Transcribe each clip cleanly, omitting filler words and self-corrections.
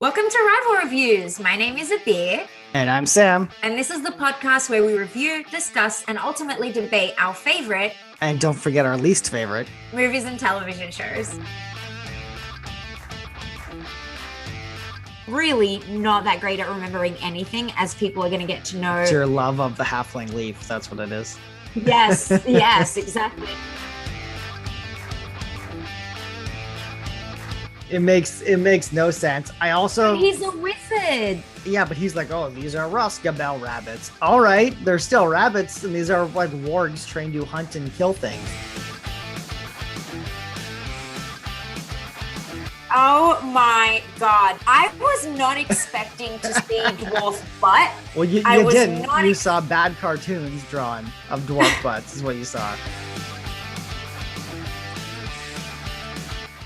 Welcome to Rival Reviews. My name is Abir. And I'm Sam. And this is the podcast where we review, discuss, and ultimately debate our favorite, and don't forget our least favorite, movies and television shows. Really not that great at remembering anything, as people are going to get to know. It's your love of the halfling leaf. That's what it is. Yes, exactly. It makes no sense. I also... But he's a wizard. Yeah, but he's like, oh, these are Roscabel rabbits. All right, they're still rabbits, and these are like wargs trained to hunt and kill things. Oh my god. I was not expecting to see dwarf butt. Well, you didn't. You saw bad cartoons drawn of dwarf butts is what you saw.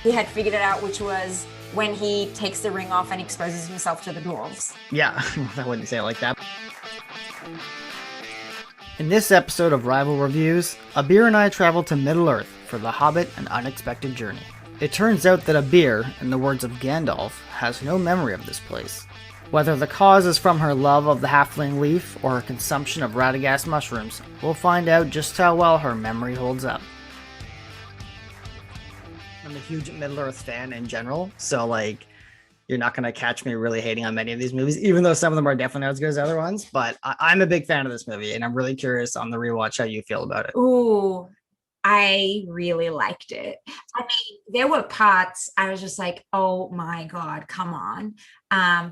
He had figured it out, which was when he takes the ring off and exposes himself to the dwarves. Yeah, I wouldn't say it like that. In this episode of Rival Reviews, Abir and I travel to Middle-earth for the Hobbit: An Unexpected Journey. It turns out that Abir, in the words of Gandalf, has no memory of this place. Whether the cause is from her love of the halfling leaf or her consumption of Radagast mushrooms, we'll find out just how well her memory holds up. I'm a huge Middle-earth fan in general, so like you're not going to catch me really hating on many of these movies, even though some of them are definitely not as good as other ones, but I'm a big fan of this movie, and I'm really curious on the rewatch how you feel about it. Ooh, I really liked it. I mean, there were parts I was just like, oh my God, come on.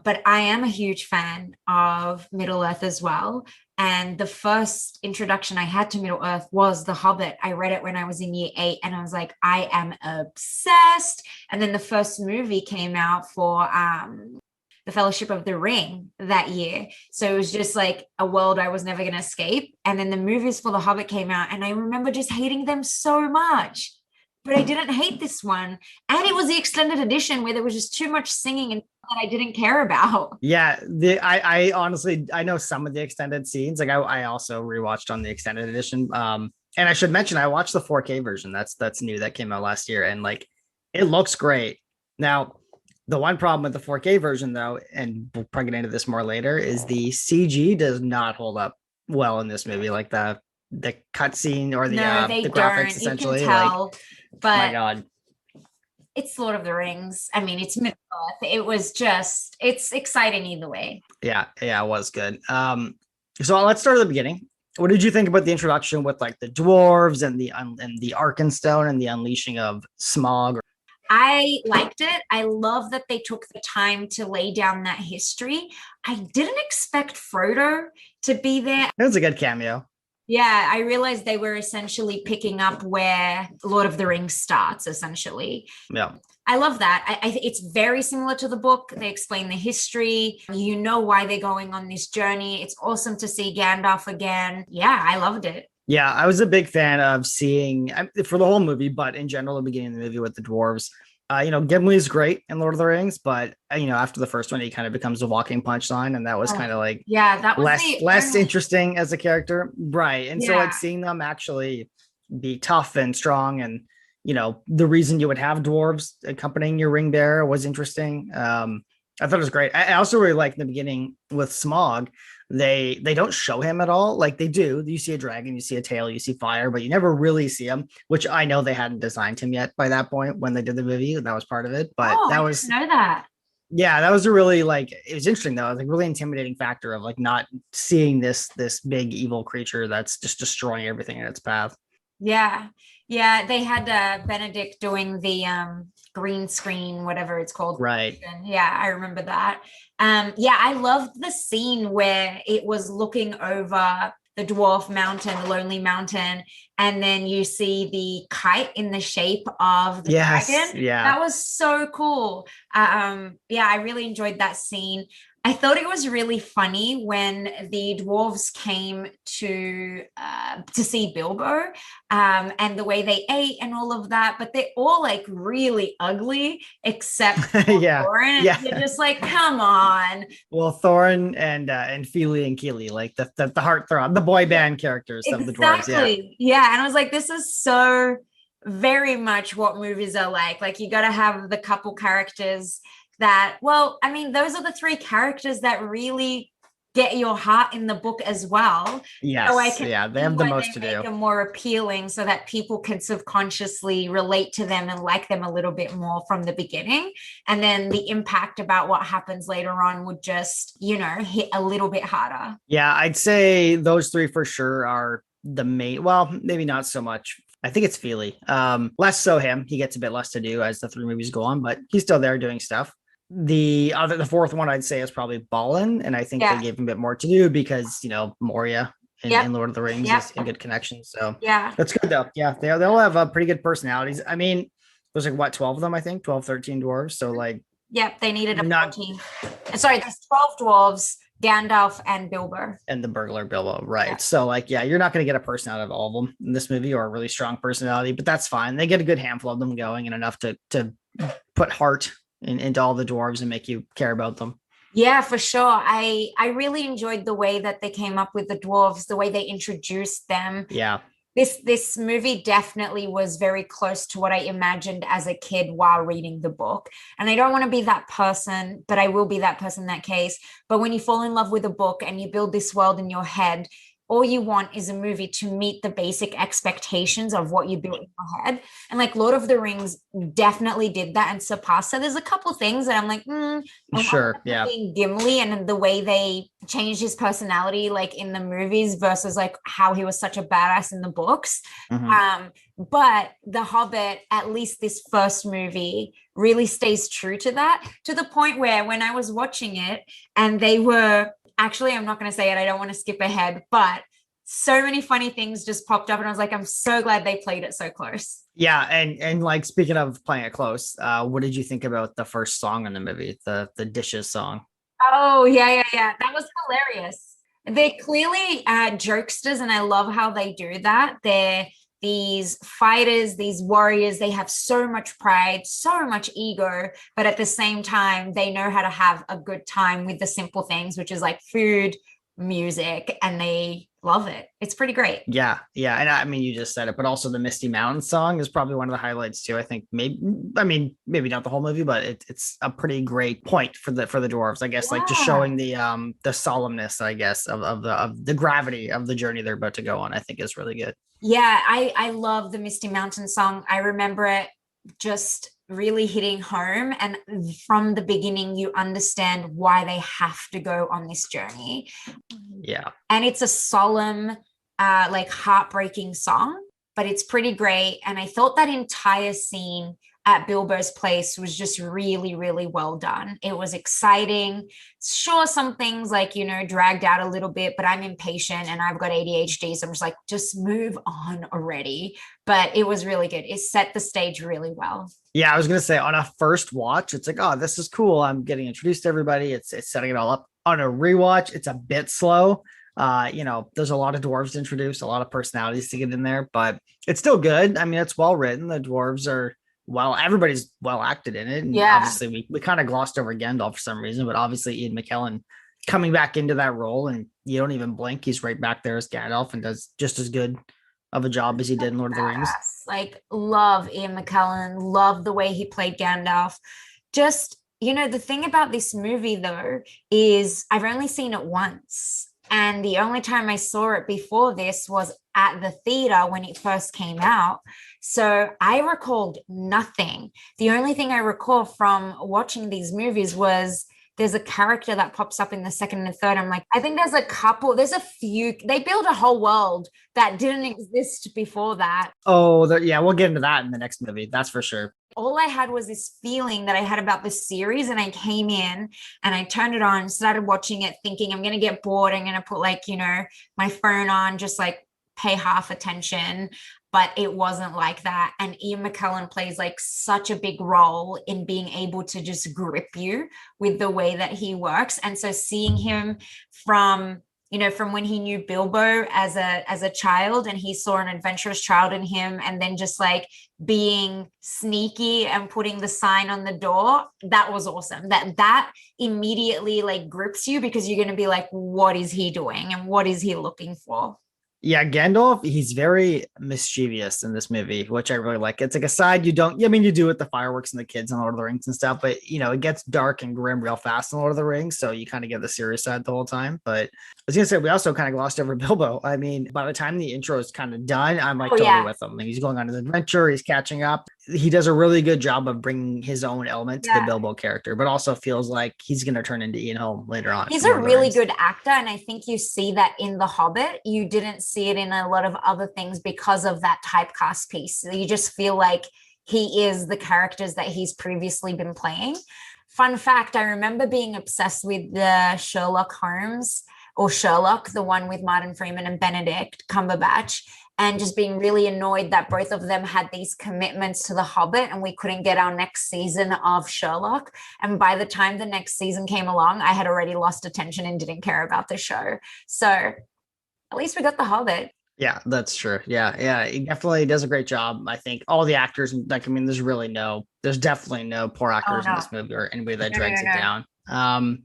But I am a huge fan of Middle-earth as well. And the first introduction I had to Middle-earth was The Hobbit. I read it when I was in year 8 and I was like, I am obsessed. And then the first movie came out for the Fellowship of the Ring that year. So it was just like a world I was never going to escape. And then the movies for The Hobbit came out and I remember just hating them so much. But I didn't hate this one. And it was the extended edition where there was just too much singing and that I didn't care about. Yeah, I honestly, I know some of the extended scenes. Like I also rewatched on the extended edition. And I should mention, I watched the 4K version. That's new. That came out last year. And like, it looks great. Now, the one problem with the 4K version, though, and we'll probably get into this more later, is the CG does not hold up well in this movie. Like the cutscene or the graphics, essentially. You can tell, like, but my God, it's Lord of the Rings. I mean, it's Middle-earth. It was just, it's exciting either way. Yeah, it was good. So let's start at the beginning. What did you think about the introduction with like the dwarves and the Arkenstone and the unleashing of Smaug? I liked it. I love that they took the time to lay down that history. I didn't expect Frodo to be there. It was a good cameo. Yeah, I realized they were essentially picking up where Lord of the Rings starts, essentially. Yeah. I love that. I think it's very similar to the book. They explain the history. You know why they're going on this journey. It's awesome to see Gandalf again. Yeah, I loved it. Yeah, I was a big fan of seeing, for the whole movie, but in general, the beginning of the movie with the dwarves. Gimli's great in Lord of the Rings, but after the first one, he kind of becomes a walking punchline, and that was kind of like that was less interesting as a character, right? And so like seeing them actually be tough and strong, and the reason you would have dwarves accompanying your ring bearer was interesting. I thought it was great. I also really liked in the beginning with Smaug. They don't show him at all. Like they do. You see a dragon, you see a tail, you see fire, but you never really see him, which I know they hadn't designed him yet by that point when they did the movie. That was part of it. But that was, I didn't know that. Yeah, that was a really it was interesting though. It was like really intimidating factor of like not seeing this big evil creature that's just destroying everything in its path. Yeah. They had Benedict doing the green screen, whatever it's called. Right. Yeah, I remember that. I loved the scene where it was looking over the dwarf mountain, the lonely mountain, and then you see the kite in the shape of the dragon. Yeah, that was so cool. I really enjoyed that scene. I thought it was really funny when the dwarves came to see Bilbo, and the way they ate and all of that, but they're all like really ugly except for Thorin. Yeah. You're just like, come on. Well, Thorin and Feely and Keely, like the heartthrob, the boy band characters of the dwarves. Yeah, and I was like, this is so very much what movies are like. Like you got to have the couple characters that, well, I mean, those are the three characters that really get your heart in the book as well. So I Yes, can yeah, they see have the why most they to make do. them more appealing so that people can subconsciously relate to them and like them a little bit more from the beginning. And then the impact about what happens later on would just, hit a little bit harder. Yeah, I'd say those three for sure are the main. Well, maybe not so much. I think it's Feely. Less so him. He gets a bit less to do as the three movies go on, but he's still there doing stuff. The fourth one I'd say is probably Ballin, and I think they Yeah. gave him a bit more to do because Moria in Yep. Lord of the Rings Yep. is in good connection. So Yeah. that's good though. Yeah, they'll have pretty good personalities. I mean, there's like what 12 of them, I think 12, 13 dwarves. So like Yep. They needed a you're not 14. Sorry, there's 12 dwarves, Gandalf and Bilbo. and the burglar Bilbo, right? Yeah. So like, yeah, you're not going to get a person out of all of them in this movie or a really strong personality, but that's fine. They get a good handful of them going and enough to put heart into all the dwarves and make you care about them. Yeah, for sure. I really enjoyed the way that they came up with the dwarves, the way they introduced them. Yeah, This movie definitely was very close to what I imagined as a kid while reading the book. And I don't want to be that person, but I will be that person in that case. But when you fall in love with a book and you build this world in your head, all you want is a movie to meet the basic expectations of what you built in your head. And like Lord of the Rings definitely did that and surpassed. So there's a couple things that I'm like, and one of sure. them Yeah, being Gimli and the way they changed his personality, like in the movies versus like how he was such a badass in the books. hmm But The Hobbit, at least this first movie, really stays true to that, to the point where when I was watching it and they were actually, I'm not going to say it, I don't want to skip ahead, but so many funny things just popped up and I was like, I'm so glad they played it so close. yeah. And like speaking of playing it close, what did you think about the first song in the movie, the dishes song? Oh, yeah, yeah, yeah. That was hilarious. They're clearly jokesters, and I love how they do that. They're these fighters, these warriors. They have so much pride, so much ego, but at the same time, they know how to have a good time with the simple things, which is like food, music, and they love it. It's pretty great. Yeah, yeah, and I mean, you just said it, but also the Misty Mountain song is probably one of the highlights too. I think maybe not the whole movie, but it's a pretty great point for the dwarves, I guess, like just Yeah. showing the solemnness, I guess, of the gravity of the journey they're about to go on. I think is really good. Yeah, I love the Misty Mountain song. I remember it just really hitting home. And from the beginning, you understand why they have to go on this journey. Yeah, And it's a solemn, like heartbreaking song, but it's pretty great. And I thought that entire scene at Bilbo's place was just really, really well done. It was exciting. Sure, some things like, dragged out a little bit, but I'm impatient and I've got ADHD. So I'm just like, just move on already. But it was really good. It set the stage really well. yeah. I was gonna say on a first watch, it's like, oh, this is cool. I'm getting introduced to everybody. It's setting it all up. On a rewatch, it's a bit slow. There's a lot of dwarves to introduce, a lot of personalities to get in there, but it's still good. I mean, it's well written. The dwarves are everybody's well acted in it. And Yeah. obviously we kind of glossed over Gandalf for some reason, but obviously Ian McKellen coming back into that role and you don't even blink. He's right back there as Gandalf and does just as good of a job as he did in Lord of the Rings. Like, love Ian McKellen, love the way he played Gandalf. Just, the thing about this movie, though, is I've only seen it once. And the only time I saw it before this was at the theater when it first came out. So I recalled nothing. The only thing I recall from watching these movies was there's a character that pops up in the second and third. I'm like, I think there's a few, they build a whole world that didn't exist before that. Oh, yeah, we'll get into that in the next movie. That's for sure. All I had was this feeling that I had about this series, and I came in and I turned it on, started watching it thinking I'm going to get bored. I'm going to put my phone on, just like pay half attention. But it wasn't like that. And Ian McKellen plays like such a big role in being able to just grip you with the way that he works. And so seeing him from when he knew Bilbo as a child and he saw an adventurous child in him, and then just like being sneaky and putting the sign on the door, that was awesome. That immediately like grips you because you're going to be like, what is he doing and what is he looking for? Yeah, Gandalf, he's very mischievous in this movie, which I really like. It's like a side you don't, I mean, you do with the fireworks and the kids and Lord of the Rings and stuff, but it gets dark and grim real fast in Lord of the Rings. So you kind of get the serious side the whole time. But I was going to say, we also kind of glossed over Bilbo. I mean, by the time the intro is kind of done, I'm like Oh totally yeah. with him. Like, he's going on his adventure, he's catching up. He does a really good job of bringing his own element to the Yeah. Bilbo character, but also feels like he's going to turn into Ian Holm later on He's in a Lord of the really Rings. good actor, and I think you see that in The Hobbit. You didn't see it in a lot of other things because of that typecast piece. You just feel like he is the characters that he's previously been playing. Fun fact, I remember being obsessed with the Sherlock Holmes or Sherlock, the one with Martin Freeman and Benedict Cumberbatch, and just being really annoyed that both of them had these commitments to The Hobbit and we couldn't get our next season of Sherlock. And by the time the next season came along, I had already lost attention and didn't care about the show. So at least we got The Hobbit. Yeah, that's true. Yeah, yeah, he definitely does a great job. I think all the actors, like, I mean, there's definitely no poor Oh actors in no, this movie or anybody that no, no, drags no, it no. down.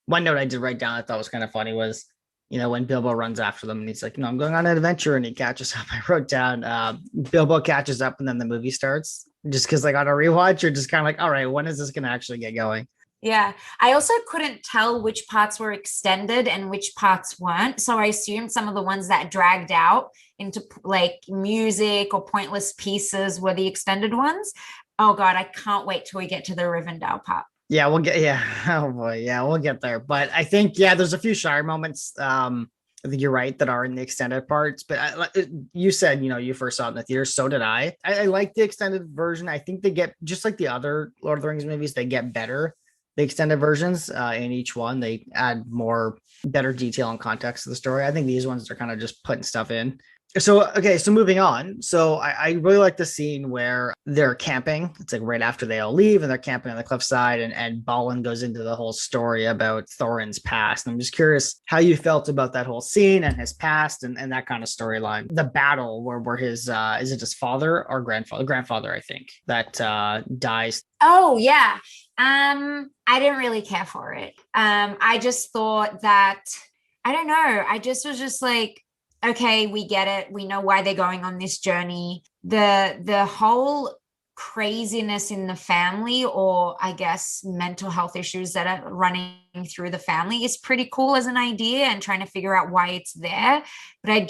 One note I did write down I thought was kind of funny was, when Bilbo runs after them and he's like, I'm going on an adventure and he catches up. I wrote down, Bilbo catches up and then the movie starts. Just because like on a rewatch, you're just kind of like, all right, when is this going to actually get going? Yeah. I also couldn't tell which parts were extended and which parts weren't. So I assumed some of the ones that dragged out into like music or pointless pieces were the extended ones. Oh God, I can't wait till we get to the Rivendell part. Yeah, oh boy, yeah, we'll get there. But I think, yeah, there's a few Shire moments. I think you're right that are in the extended parts. But you said, you first saw it in the theater. So did I. I like the extended version. I think they get, just like the other Lord of the Rings movies, they get better. The extended versions in each one, they add more better detail and context to the story. I think these ones are kind of just putting stuff in. So okay, so moving on. So I really like the scene where they're camping. It's like right after they all leave and they're camping on the cliffside, and Balin goes into the whole story about Thorin's past. And I'm just curious how you felt about that whole scene and his past and that kind of storyline. The battle where his is it his father or grandfather, I think, that dies. Oh yeah. I didn't really care for it. I just thought that I don't know. I just was just like, okay, we get it. We know why they're going on this journey. The whole craziness in the family, or I guess mental health issues that are running through the family, is pretty cool as an idea and trying to figure out why it's there. But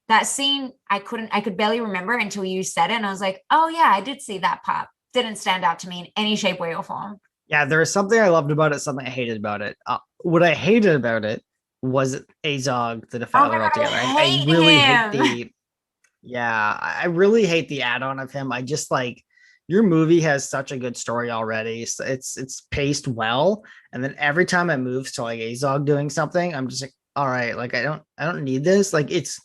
that scene, I could barely remember until you said it. And I was like, oh yeah, I did see that part. Didn't stand out to me in any shape, way, or form. Yeah, there is something I loved about it, something I hated about it. What I hated about it was Azog, the Oh my Defiler God, I altogether. I hate really hate him. I really hate the add-on of him. I just like, your movie has such a good story already. So it's paced well. And then every time it moves to like Azog doing something, I'm just like, all right, like I don't need this. Like, it's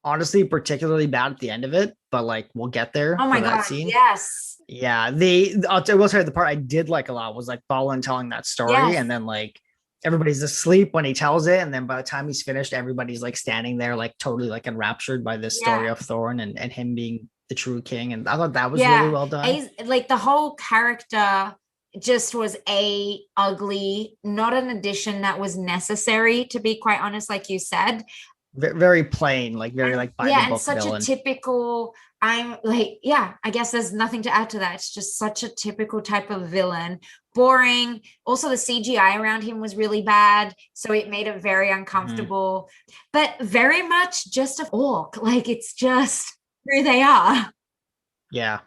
honestly particularly bad at the end of it, but like we'll get there Oh for my that God, scene. yes. Yeah, I will say the part I did like a lot was like Balin telling that story, Yes. and then like everybody's asleep when he tells it, and then by the time he's finished, everybody's like standing there, like totally like enraptured by this story Yeah. of Thorin and him being the true king. And I thought that was really Yeah. well done. Like the whole character just was a ugly, not an addition that was necessary, to be quite honest, like you said. Very plain, like very And like by the yeah, and book such a villain. typical, I'm like, yeah, I guess there's nothing to add to that. It's just such a typical type of villain. Boring. Also, the CGI around him was really bad. So it made it very Mhm. uncomfortable, but very much just a orc. Like it's just who they are. Yeah,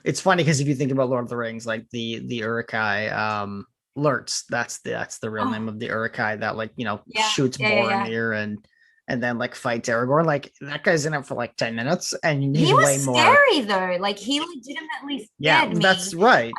it's funny because if you think about Lord of the Rings, like the Urukai, Lurtz, that's the real name Oh, of the Urukai that like yeah, shoots yeah, yeah, yeah. Boromir and then like fights Aragorn. Like that guy's in it for like 10 minutes, and He he's was way more. scary though. Like he legitimately Yeah, scared that's me. right.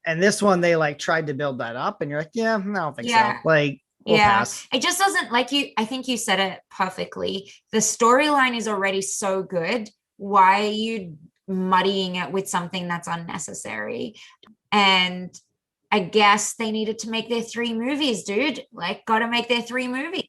And this one they like tried to build that up, and you're like, yeah, I don't think so. Yeah. Like we'll Yeah, pass. it just doesn't like you. I think you said it perfectly. The storyline is already so good. Why are you muddying it with something that's unnecessary? And I guess they needed to make their three movies, dude. Like, got to make their three movies.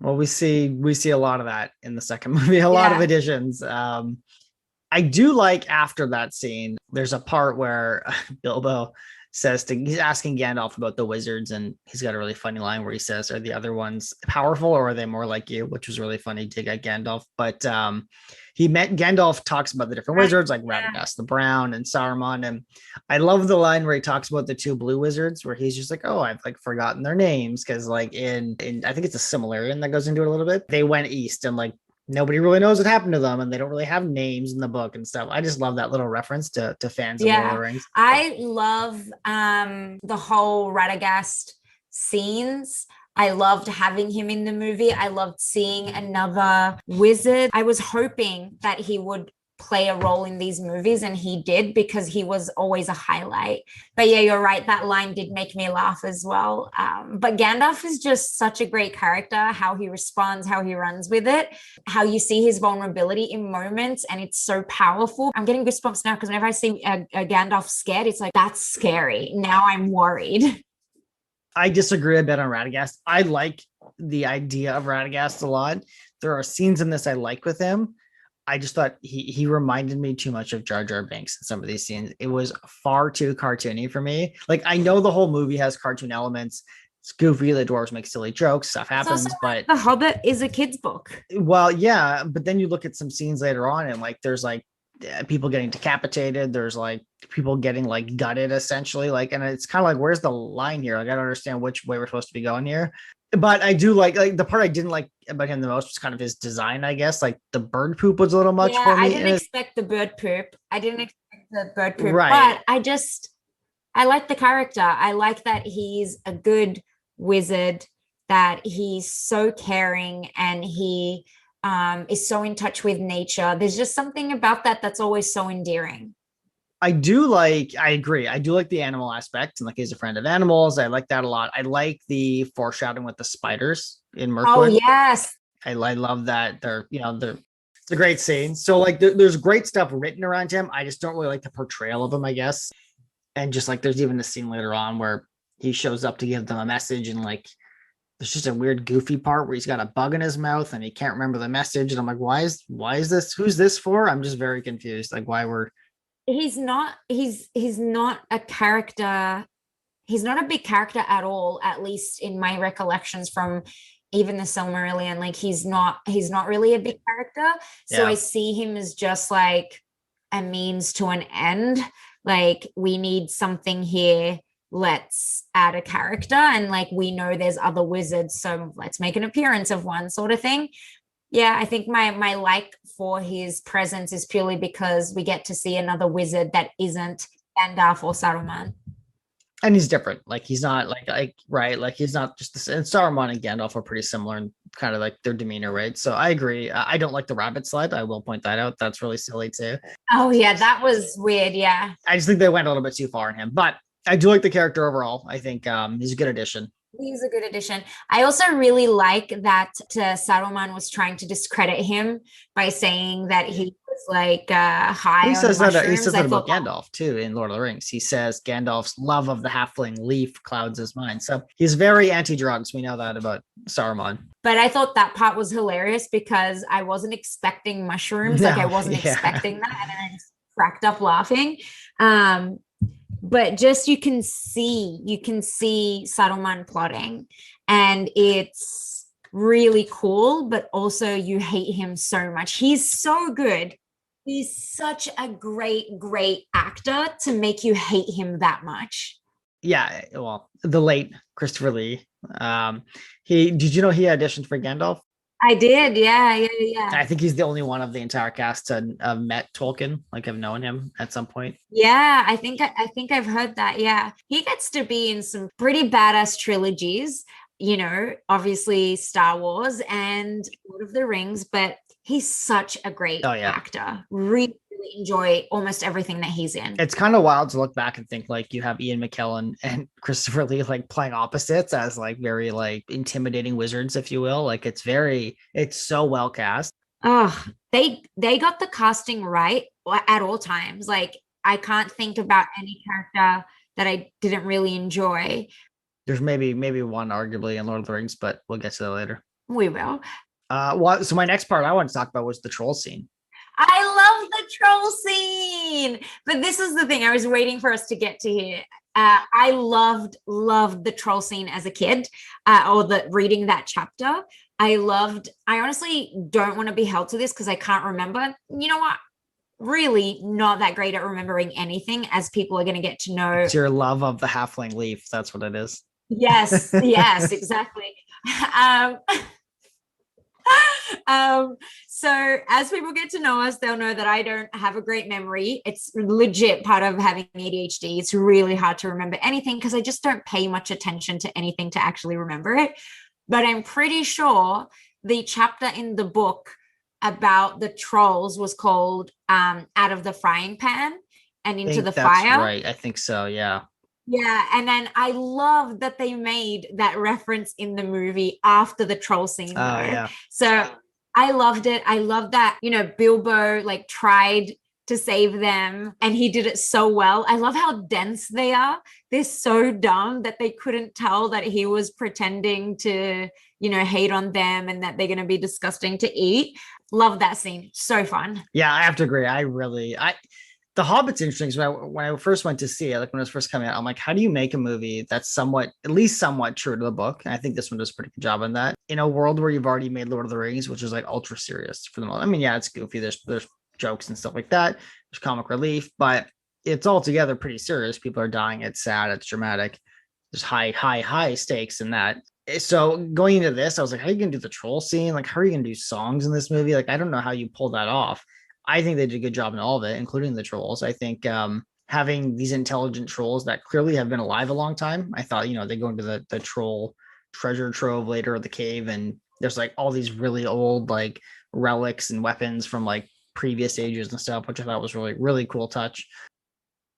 Well, we see a lot of that in the second movie, a lot of Yeah. additions. I do like after that scene, there's a part where Bilbo he's asking Gandalf about the wizards, and he's got a really funny line where he says, "Are the other ones powerful, or are they more like you?" Which was really funny to get Gandalf. But Gandalf talks about the different wizards like Radagast the Brown and Saruman, and I love the line where he talks about the two blue wizards, where he's just like, "Oh, I've like forgotten their names," because like in I think it's a Silmarillion that goes into it a little bit. They went east, and like nobody really knows what happened to them, and they don't really have names in the book and stuff. I just love that little reference to fans of Lord of the Rings. I love the whole Radagast scenes. I loved having him in the movie. I loved seeing another wizard. I was hoping that he would play a role in these movies, and he did, because he was always a highlight. But yeah, you're right, that line did make me laugh as well. But Gandalf is just such a great character, how he responds, how he runs with it, how you see his vulnerability in moments, and it's so powerful. I'm getting goosebumps now, because whenever I see a Gandalf scared, it's like, that's scary. Now I'm worried. I disagree a bit on Radagast. I like the idea of Radagast a lot. There are scenes in this I like with him. I just thought he reminded me too much of Jar Jar Binks in some of these scenes. It was far too cartoony for me. Like, I know the whole movie has cartoon elements. It's goofy. The dwarves make silly jokes. Stuff happens, but The Hobbit is a kid's book. Well, yeah, but then you look at some scenes later on, and like there's like people getting decapitated. There's like people getting like gutted essentially. Like, and it's kind of like, where's the line here? Like, I don't understand which way we're supposed to be going here. But I do like the part I didn't like about him the most was kind of his design, I guess. Like the bird poop was a little much for me. I didn't expect the bird poop. Right. But I like the character. I like that he's a good wizard, that he's so caring, and he is so in touch with nature. There's just something about that that's always so endearing. I agree. I do like the animal aspect, and like he's a friend of animals. I like that a lot. I like the foreshadowing with the spiders in Mirkwood. Oh, yes. I love that. It's a great scene. So like there's great stuff written around him. I just don't really like the portrayal of him, I guess. And just like there's even a scene later on where he shows up to give them a message, and like there's just a weird goofy part where he's got a bug in his mouth and he can't remember the message. And I'm like, why is this? Who's this for? I'm just very confused. Like he's not a character. He's not a big character at all, at least in my recollections from even the Silmarillion. Like he's not really a big character. So I see him as just like a means to an end. Like, we need something here, let's add a character, and like we know there's other wizards, so let's make an appearance of one, sort of thing. Yeah, I think my like for his presence is purely because we get to see another wizard that isn't Gandalf or Saruman. And he's different. Like he's not right. Like he's not just the. And Saruman and Gandalf are pretty similar in kind of like their demeanor, right? So I agree. I don't like the rabbit sled. I will point that out. That's really silly too. Oh yeah, that was weird. Yeah. I just think they went a little bit too far in him, but I do like the character overall. I think he's a good addition. He's a good addition. I also really like that Saruman was trying to discredit him by saying that he was like high. He says that about Gandalf too in Lord of the Rings. He says Gandalf's love of the halfling leaf clouds his mind. So he's very anti-drugs. We know that about Saruman. But I thought that part was hilarious because I wasn't expecting mushrooms. I wasn't expecting that, and I just cracked up laughing. But just you can see Saruman plotting, and it's really cool, but also you hate him so much. He's so good. He's such a great actor to make you hate him that much. Yeah, well, the late Christopher Lee. Did you know he auditioned for Gandalf? I did, yeah. I think he's the only one of the entire cast to have met Tolkien, like have known him at some point. Yeah, I think I've heard that. Yeah, he gets to be in some pretty badass trilogies. Obviously Star Wars and Lord of the Rings, but he's such a great actor. Really enjoy almost everything that he's in. It's kind of wild to look back and think like you have Ian McKellen and Christopher Lee like playing opposites as like very like intimidating wizards, if you will. Like it's so well cast. Oh, they got the casting right at all times. Like I can't think about any character that I didn't really enjoy. There's maybe one arguably in Lord of the Rings, but we'll get to that later. We will. So my next part I want to talk about was the troll scene. I love the troll scene, but this is the thing. I was waiting for us to get to here. I loved the troll scene as a kid, or the reading that chapter. I honestly don't want to be held to this because I can't remember. You know what? Really not that great at remembering anything, as people are going to get to know. It's your love of the halfling leaf. That's what it is. Yes, yes, exactly. Um, so as people get to know us, they'll know that I don't have a great memory. It's legit part of having ADHD. It's really hard to remember anything because I just don't pay much attention to anything to actually remember it. But I'm pretty sure the chapter in the book about the trolls was called Out of the Frying Pan and Into the That's Fire. right. I think so. Yeah. Yeah, and then I love that they made that reference in the movie after the troll scene. Oh, yeah. So I loved it. I love that, Bilbo like tried to save them and he did it so well. I love how dense they are. They're so dumb that they couldn't tell that he was pretending to, hate on them and that they're going to be disgusting to eat. Love that scene. So fun. Yeah, I have to agree. The Hobbit's interesting. So when I first went to see it, like when it was first coming out, I'm like, how do you make a movie that's at least somewhat true to the book? And I think this one does a pretty good job on that. In a world where you've already made Lord of the Rings, which is like ultra serious for the most. I mean, yeah, it's goofy. There's jokes and stuff like that. There's comic relief, but it's altogether pretty serious. People are dying. It's sad. It's dramatic. There's high stakes in that. So going into this, I was like, how are you gonna do the troll scene? Like, how are you gonna do songs in this movie? Like, I don't know how you pull that off. I think they did a good job in all of it, including the trolls. I think having these intelligent trolls that clearly have been alive a long time. I thought, they go into the troll treasure trove later of the cave, and there's like all these really old like relics and weapons from like previous ages and stuff, which I thought was really, really cool touch.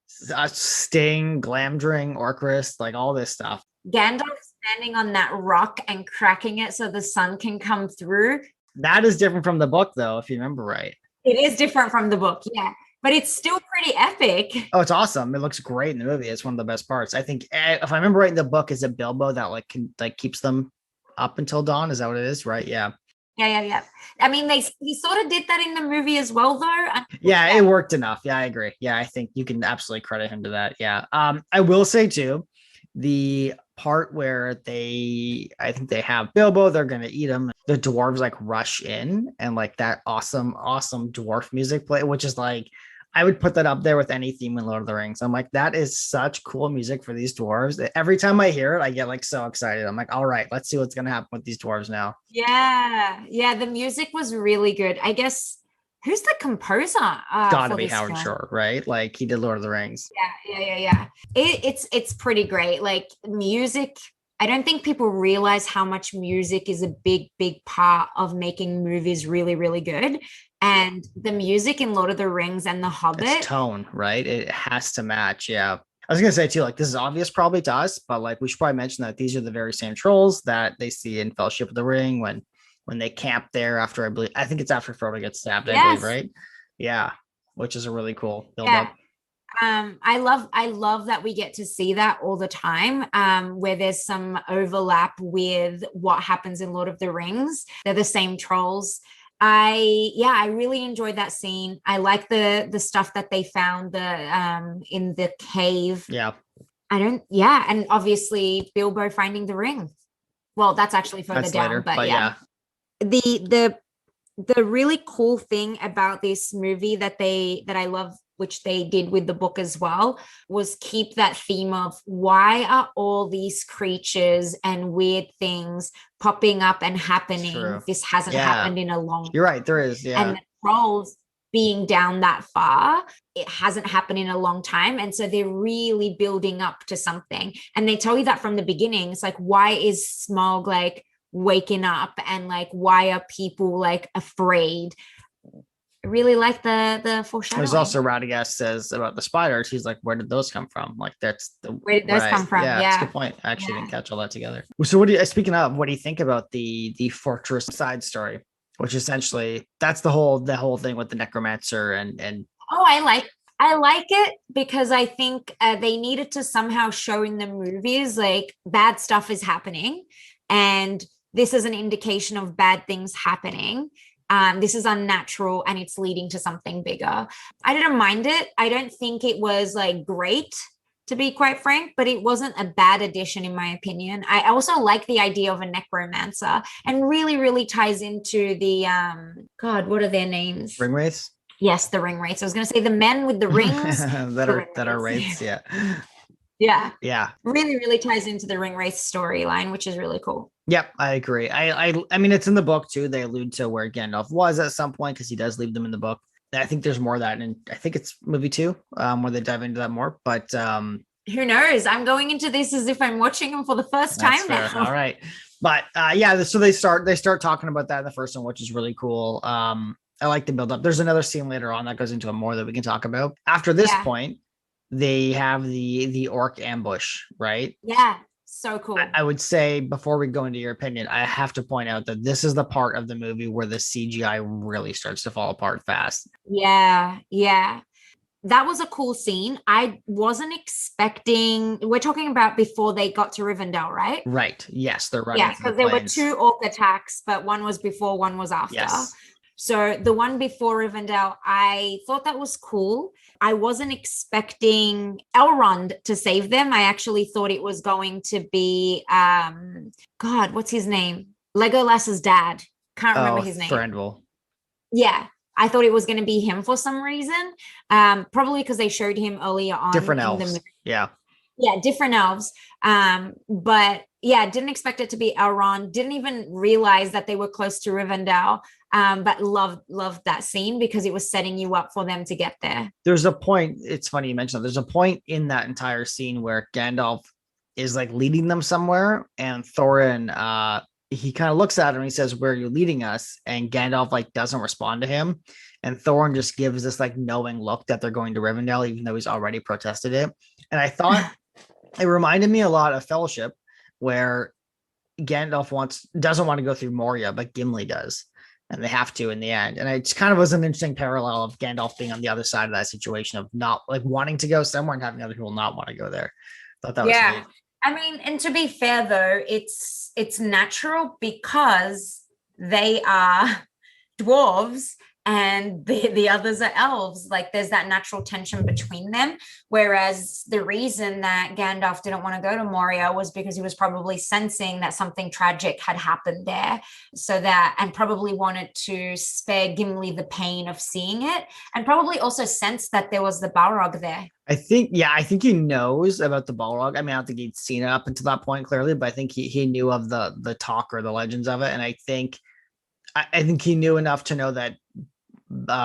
Sting, Glamdring, Orcrist, like all this stuff. Gandalf standing on that rock and cracking it so the sun can come through. That is different from the book, though, if you remember right. It is different from the book, yeah, but it's still pretty epic. Oh, it's awesome. It looks great in the movie. It's one of the best parts. I think if I remember right in the book, is it Bilbo that keeps them up until dawn? Is that what it is? Right? Yeah. Yeah. I mean, he sort of did that in the movie as well, though. Yeah, it worked enough. Yeah, I agree. Yeah, I think you can absolutely credit him to that. Yeah. I will say too, the part where I think they have Bilbo, they're gonna eat him. The dwarves like rush in and like that awesome dwarf music play, which is like I would put that up there with any theme in Lord of the Rings. I'm like, that is such cool music for these dwarves. Every time I hear it, I get like so excited. I'm like, all right, let's see what's gonna happen with these dwarves now. Yeah. The music was really good. I guess who's the composer? Gotta be Howard Shore, right? Like he did Lord of the Rings. Yeah. It's pretty great. Like music. I don't think people realize how much music is a big part of making movies really, really good. And the music in Lord of the Rings and The Hobbit. It's tone, right? It has to match. Yeah. I was gonna say too, like this is obvious probably to us, but like we should probably mention that these are the very same trolls that they see in Fellowship of the Ring when they camp there after I think it's after Frodo gets stabbed, yes. I believe, right? Yeah, which is a really cool build up. I love that we get to see that all the time, where there's some overlap with what happens in Lord of the Rings. They're the same trolls. I really enjoyed that scene. I like the stuff that they found in the cave. Yeah. And obviously Bilbo finding the ring. Well, that's actually further down, later, but yeah. The really cool thing about this movie that I love, which they did with the book as well, was keep that theme of why are all these creatures and weird things popping up and happening? This hasn't happened in a long time. You're right, there is, yeah. And the trolls being down that far, it hasn't happened in a long time. And so they're really building up to something. And they tell you that from the beginning. It's like, why is Smaug like waking up, and like why are people like afraid? I really like the foreshadowing. There's also Radagast says about the spiders. He's like, where did those come from? Like where did those come from? Yeah, that's a good point. I actually didn't catch all that together. So speaking of, what do you think about the fortress side story? Which essentially that's the whole thing with the necromancer and oh, I like it because I think they needed to somehow show in the movies like bad stuff is happening, and this is an indication of bad things happening. This is unnatural and it's leading to something bigger. I didn't mind it. I don't think it was like great to be quite frank, but it wasn't a bad addition in my opinion. I also like the idea of a necromancer, and really, really ties into the God, what are their names? Ring race. Yes, the ring race. I was going to say the men with the rings that are wraiths. Yeah. Yeah. Yeah. Really, really ties into the ring race storyline, which is really cool. Yep, I agree. I mean, it's in the book too. They allude to where Gandalf was at some point because he does leave them in the book. I think there's more of that, and I think it's movie 2, where they dive into that more. But who knows? I'm going into this as if I'm watching them for the first time now. All right, but yeah, so they start talking about that in the first one, which is really cool. I like the build up. There's another scene later on that goes into it more that we can talk about. After this point, they have the orc ambush, right? Yeah, so cool. I would say, before we go into your opinion, I have to point out that this is the part of the movie where the CGI really starts to fall apart fast. Yeah. That was a cool scene. I wasn't expecting, we're talking about before they got to Rivendell, right? Right. Yes, they're running. Yeah, because there were 2 orc attacks, but one was before, one was after. Yes. So the one before Rivendell, I thought that was cool. I wasn't expecting Elrond to save them. I actually thought it was going to be, God, what's his name? Legolas's dad. Can't remember his name. Thranduil. Yeah. I thought it was going to be him for some reason. Probably because they showed him earlier on. Different elves. Yeah, different elves. But yeah, didn't expect it to be Elrond. Didn't even realize that they were close to Rivendell. But loved that scene because it was setting you up for them to get there. There's a point, it's funny you mentioned that. There's a point in that entire scene where Gandalf is like leading them somewhere, and Thorin, he kind of looks at him and he says, "Where are you leading us?" And Gandalf like doesn't respond to him, and Thorin just gives this like knowing look that they're going to Rivendell, even though he's already protested it. And I thought it reminded me a lot of Fellowship, where Gandalf doesn't want to go through Moria, but Gimli does, and they have to in the end. And it kind of was an interesting parallel of Gandalf being on the other side of that situation of not like wanting to go somewhere and having other people not want to go there. I thought that was neat. I mean, and to be fair though, it's natural because they are dwarves and the others are elves. Like there's that natural tension between them. Whereas the reason that Gandalf didn't want to go to Moria was because he was probably sensing that something tragic had happened there, and probably wanted to spare Gimli the pain of seeing it, and probably also sensed that there was the Balrog there. I think he knows about the Balrog. I mean, I don't think he'd seen it up until that point clearly, but I think he knew of the talk or the legends of it. And I think he knew enough to know that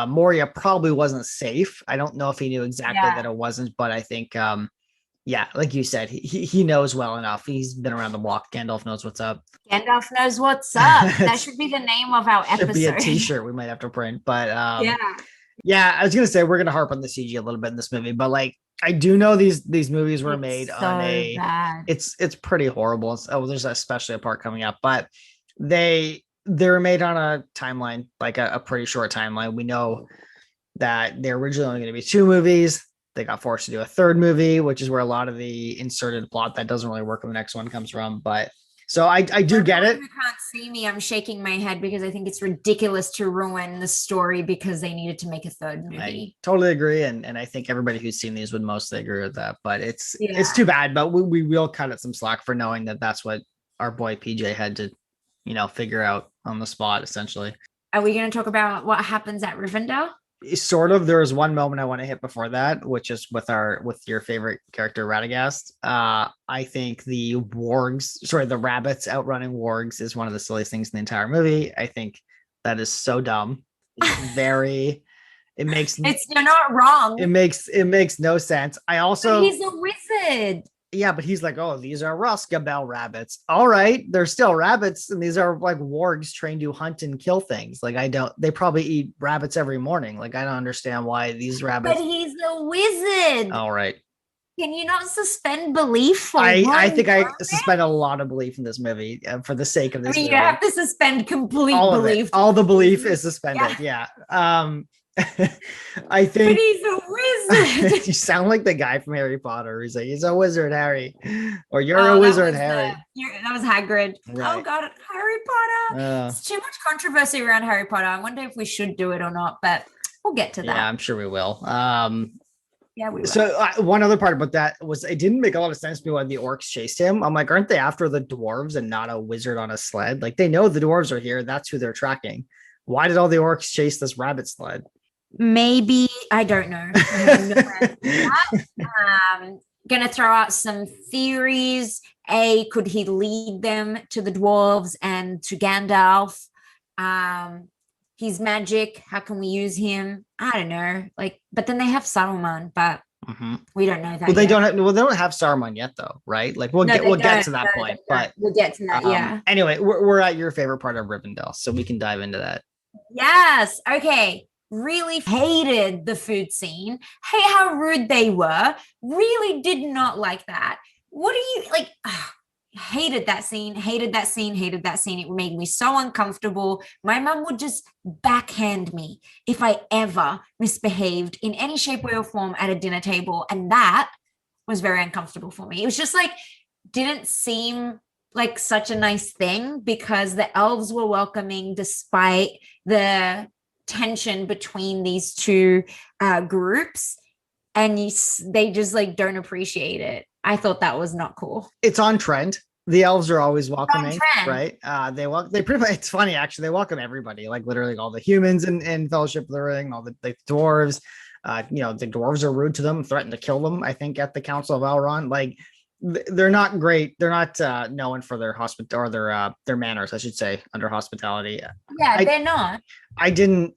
Moria probably wasn't safe. I don't know if he knew exactly that it wasn't, but I think, like you said, he knows well enough. He's been around the block. Gandalf knows what's up. Gandalf knows what's up. That should be the name of our episode. Should be a t-shirt we might have to print, but yeah, I was gonna say we're gonna harp on the CG a little bit in this movie, but like I do know these movies were made on a bad. It's pretty horrible. There's especially a part coming up, but they're made on a timeline, like a pretty short timeline. We know that they're originally only going to be 2 movies. They got forced to do a 3rd movie, which is where a lot of the inserted plot that doesn't really work in the next one comes from. But so I do get it. You can't see me. I'm shaking my head because I think it's ridiculous to ruin the story because they needed to make a 3rd movie. I totally agree. And I think everybody who's seen these would mostly agree with that, but it's too bad, but we will cut it some slack for knowing that that's what our boy PJ had to, figure out on the spot, essentially. Are we going to talk about what happens at Rivendell? Sort of. There is one moment I want to hit before that, which is with your favorite character, Radagast. I think the rabbits outrunning wargs is one of the silliest things in the entire movie. I think that is so dumb. You're not wrong. It makes no sense. But he's a wizard. Yeah, but he's like, oh, these are Roscabel rabbits. All right, they're still rabbits, and these are like wargs trained to hunt and kill things. Like they probably eat rabbits every morning. Like I don't understand why these rabbits. But he's a wizard. All right. Can you not suspend belief? I think I suspend a lot of belief in this movie for the sake of this. You have to suspend complete belief. All the belief is suspended. Yeah. I think. But he's a wizard. You sound like the guy from Harry Potter. He's like, he's a wizard, Harry, or you're a wizard, Harry. That was Hagrid. Right. Oh God, Harry Potter. There's too much controversy around Harry Potter. I wonder if we should do it or not, but we'll get to that. Yeah, I'm sure we will. Yeah, we were. So one other part about that was it didn't make a lot of sense to me why the orcs chased him. I'm like, aren't they after the dwarves and not a wizard on a sled? Like they know the dwarves are here. That's who they're tracking. Why did all the orcs chase this rabbit sled? Maybe, I don't know. I have no answer to that. Gonna throw out some theories. A, could he lead them to the dwarves and to Gandalf? He's magic. How can we use him? I don't know. Like, but then they have Saruman, but we don't know that. Well, they yet. don't have, well, they don't have Saruman yet, though, right? Like we'll get to that point, but we'll get to that. Yeah. Anyway, we're at your favorite part of Rivendell, so we can dive into that. Yes. Okay. Really hated the food scene. Hey, how rude they were. Really did not like that. What do you like? Hated that scene, hated that scene, hated that scene. It made me so uncomfortable. My mum would just backhand me if I ever misbehaved in any shape, way, or form at a dinner table. And that was very uncomfortable for me. It was just like, didn't seem like such a nice thing because the elves were welcoming despite the tension between these two groups. And they just like don't appreciate it. I thought that was not cool. It's on trend. The elves are always welcoming, right? They pretty much, it's funny actually. They welcome everybody, like literally all the humans in Fellowship of the Ring, all the dwarves. The dwarves are rude to them, threaten to kill them. I think at the Council of Elrond, like they're not great. They're not known for their their manners, I should say, under hospitality. Yeah, they're not. I didn't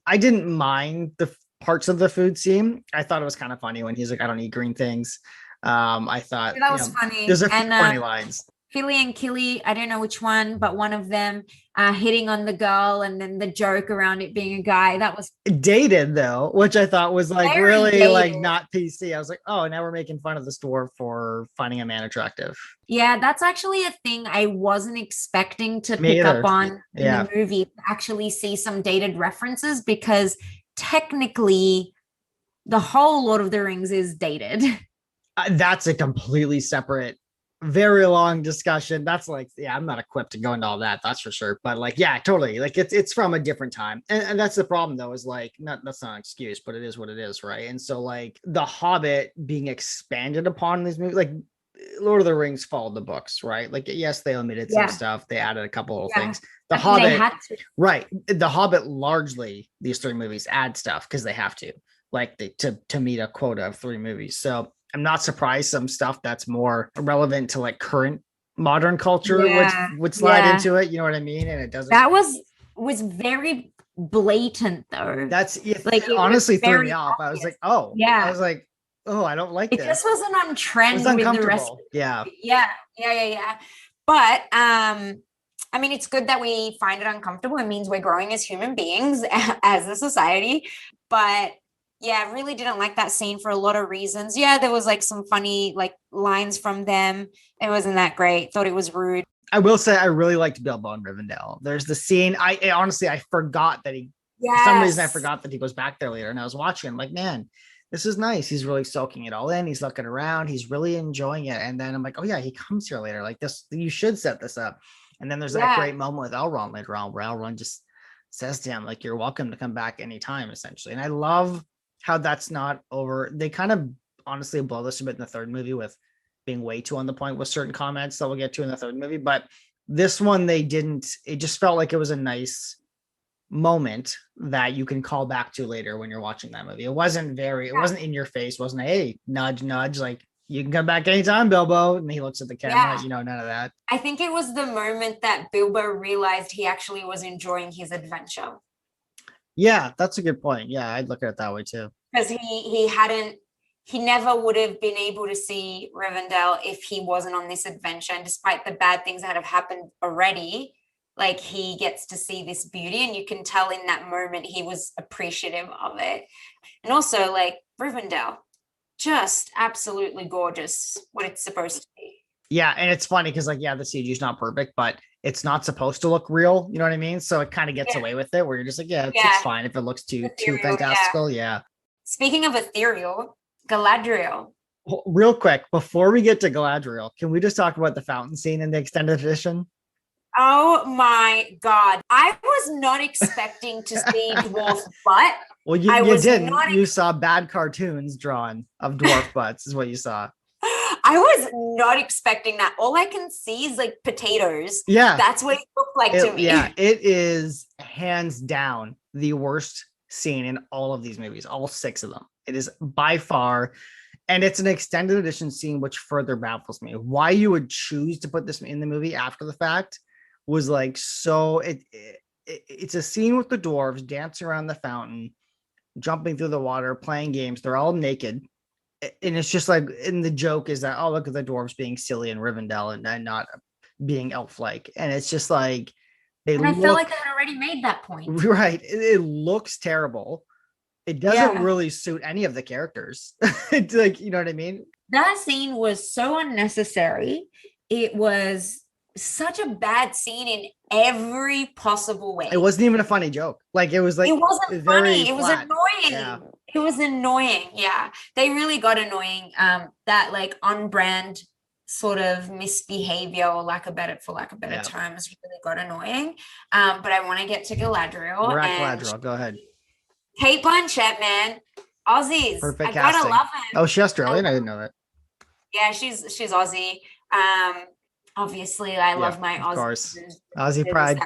mind the parts of the food scene. I thought it was kind of funny when he's like, "I don't eat green things." I thought that was funny. There's a few funny lines. Philly and Killy, I don't know which one, but one of them hitting on the girl, and then the joke around it being a guy. That was dated though, which I thought was like really dated. Like not PC. I was like, oh, now we're making fun of this dwarf for finding a man attractive. Yeah, that's actually a thing I wasn't expecting to pick up on in the movie. Actually, see some dated references because technically, the whole Lord of the Rings is dated. That's a completely separate, very long discussion. That's like, yeah, I'm not equipped to go into all that. That's for sure. But like, yeah, totally. Like it's from a different time. And that's the problem though, is like, that's not an excuse, but it is what it is. Right. And so like the Hobbit being expanded upon in these movies, like Lord of the Rings followed the books, right? Like, yes, they omitted some stuff. They added a couple of things. The Hobbit, right. The Hobbit largely, these three movies add stuff because they have to, like to meet a quota of 3 movies. So I'm not surprised some stuff that's more relevant to like current modern culture would slide into it. You know what I mean? And it doesn't. That was very blatant though. That's like it honestly threw me off. I was like, oh, yeah. I was like, oh, I don't like it. It just wasn't on trend with the rest. Yeah. But I mean, it's good that we find it uncomfortable. It means we're growing as human beings, as a society. But yeah, I really didn't like that scene for a lot of reasons. Yeah, there was like some funny like lines from them. It wasn't that great. Thought it was rude. I will say I really liked Bilbo in Rivendell. There's the scene. I honestly forgot that for some reason I forgot that he goes back there later. And I was watching, I'm like, man, this is nice. He's really soaking it all in. He's looking around. He's really enjoying it. And then I'm like, oh yeah, he comes here later. Like this, you should set this up. And then there's that great moment with Elrond later on where Elrond just says to him, like, you're welcome to come back anytime, essentially. And I love how that's not over. They kind of honestly blow this a bit in the third movie with being way too on the point with certain comments that we'll get to in the third movie. But this one, they didn't. It just felt like it was a nice moment that you can call back to later when you're watching that movie. It wasn't in your face. It wasn't, hey, nudge, nudge, like you can come back anytime, Bilbo. And he looks at the camera, none of that. I think it was the moment that Bilbo realized he actually was enjoying his adventure. Yeah, that's a good point. Yeah, I'd look at it that way too. Because he never would have been able to see Rivendell if he wasn't on this adventure. And despite the bad things that have happened already, like he gets to see this beauty, and you can tell in that moment he was appreciative of it. And also like Rivendell, just absolutely gorgeous, what it's supposed to be. Yeah, and it's funny because like, the CG is not perfect, but it's not supposed to look real. You know what I mean? So it kind of gets away with it where you're just like, it's fine if it looks too fantastical. Yeah. Speaking of ethereal, Galadriel. Real quick, before we get to Galadriel, can we just talk about the fountain scene in the extended edition? Oh my God. I was not expecting to see dwarf butt. Well, I you was didn't. not You saw bad cartoons drawn of dwarf butts, is what you saw. I was not expecting that. All I can see is like potatoes. Yeah. That's what it looked like to Yeah, me. it is hands down the worst scene in all of these movies, all six of them. It is by far, and it's an extended edition scene, which further baffles me. Why you would choose to put this in the movie after the fact was like so. It's a scene with the dwarves dancing around the fountain, jumping through the water, playing games. They're all naked. And it's just like, and the joke is that, oh, look at the dwarves being silly in Rivendell and not being elf-like. And it's just like, they And I felt like look I had already made that point. right. It looks terrible. It doesn't Yeah. really suit any of the characters. It's like, you know what I mean? That scene was so unnecessary. It was such a bad scene in every possible It way. wasn't even a funny joke. Like it was It like wasn't very funny. It was flat. Yeah. annoying. It was annoying. Yeah. They really got annoying. That like on brand sort of misbehavior or for lack of better Yeah. terms really got annoying. But I want to get to Galadriel We're at and Galadriel. Go ahead. Kate Blanchett, man. Aussies. Perfect I gotta casting. love Oh, him. she's Australian? I didn't know that. Yeah, she's Aussie. Um, obviously I Yeah, love my of Aussie. course. Aussie pride.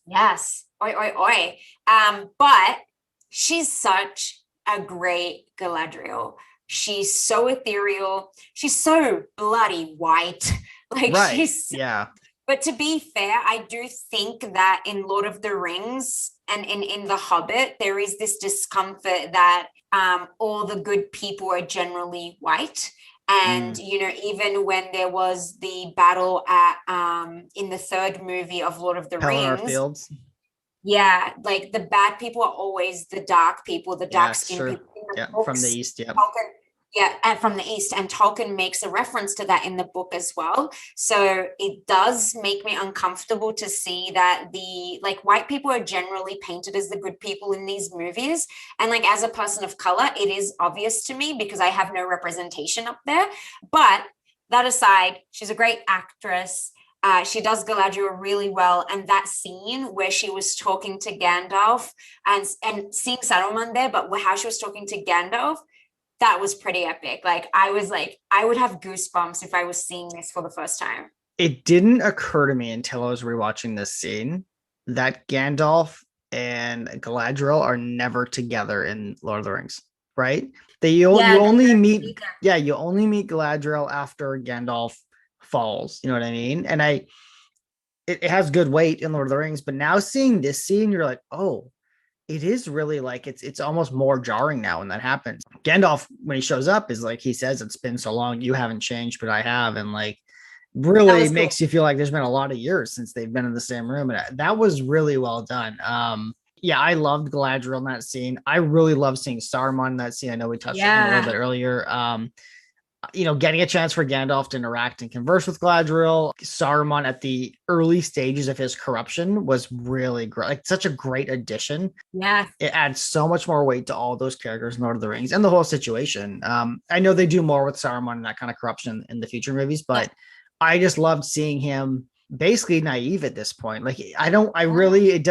Yes. Oi, oi, oi. But she's such a great Galadriel. She's so ethereal. She's so bloody white. Like Right. she's Yeah. but to be fair, I do think that in Lord of the Rings and in The Hobbit, there is this discomfort that all the good people are generally white. And you know, even when there was the battle at in the third movie of Lord of the Pelennor Rings, Fields. yeah, like the bad people are always the dark people, the dark Yeah, it's skinned true. people in the Yeah, from the books. east. Yeah. Tolkien, yeah, and from the east, and Tolkien makes a reference to that in the book as well. So it does make me uncomfortable to see that the like white people are generally painted as the good people in these movies, and like as a person of color, it is obvious to me because I have no representation up there. But that aside, she's a great actress. She does Galadriel really well, and that scene where she was talking to Gandalf and seeing Saruman there, but how she was talking to Gandalf, that was pretty epic. Like I would have goosebumps if I was seeing this for the first time. It didn't occur to me until I was rewatching this scene that Gandalf and Galadriel are never together in Lord of the Rings, right? Yeah, You no, only meet you only meet Galadriel after Gandalf falls. You know what I mean? And it has good weight in Lord of the Rings, but now seeing this scene, you're like, oh, it is really like it's almost more jarring now when that happens. Gandalf, when he shows up, is like he says, "It's been so long, you haven't changed, but I have," and like really cool. makes you feel like there's been a lot of years since they've been in the same room, and that was really well done. Yeah, I loved Galadriel in that scene. I really love seeing Saruman in that scene. I know we touched on it a little bit earlier. You know, getting a chance for Gandalf to interact and converse with Galadriel, Saruman at the early stages of his corruption was really great. Like such a great addition. Yeah. It adds so much more weight to all those characters in Lord of the Rings and the whole situation. I know they do more with Saruman and that kind of corruption in the future movies, but I just loved seeing him basically naive at this point. Like it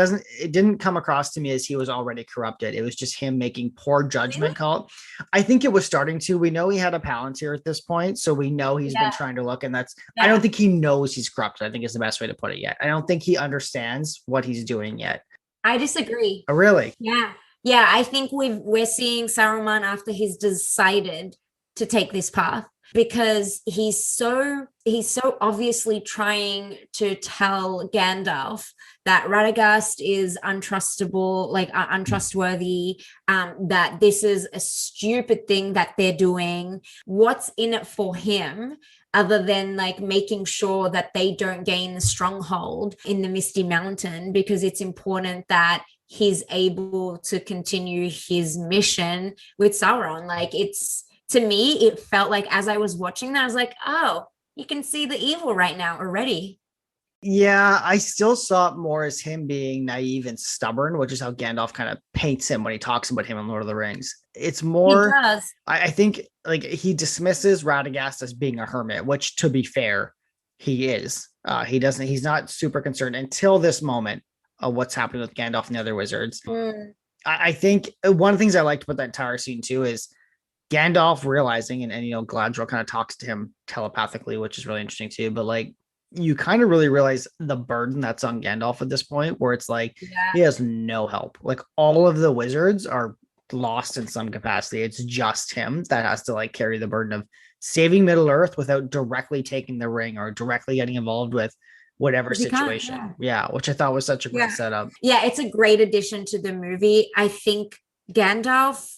didn't come across to me as he was already corrupted. It was just him making poor judgment call. I think it was starting to. We know he had a Palantir at this point, so we know he's been trying to look, and I don't think he knows he's corrupted. I think is the best way to put it yet. I don't think he understands what he's doing yet. I disagree. Oh, really? Yeah. Yeah, I think we're seeing Saruman after he's decided to take this path, because he's so obviously trying to tell Gandalf that Radagast is untrustable, like untrustworthy, that this is a stupid thing that they're doing. What's in it for him other than like making sure that they don't gain the stronghold in the Misty Mountain, because it's important that he's able to continue his mission with Sauron. Like to me, it felt like as I was watching that, I was like, oh, you can see the evil right now already. Yeah, I still saw it more as him being naive and stubborn, which is how Gandalf kind of paints him when he talks about him in Lord of the Rings. It's more, he does. I think, like he dismisses Radagast as being a hermit, which, to be fair, he is. He's not super concerned until this moment of what's happening with Gandalf and the other wizards. I think one of the things I liked about that entire scene too is Gandalf realizing, and Galadriel kind of talks to him telepathically, which is really interesting too. But like, you kind of really realize the burden that's on Gandalf at this point, where it's like Yeah. he has no help. Like all of the wizards are lost in some capacity. It's just him that has to like carry the burden of saving Middle Earth without directly taking the ring or directly getting involved with whatever 'Cause he can't, situation. yeah. Yeah, which I thought was such a great Yeah. setup. Yeah, it's a great addition to the movie. I think Gandalf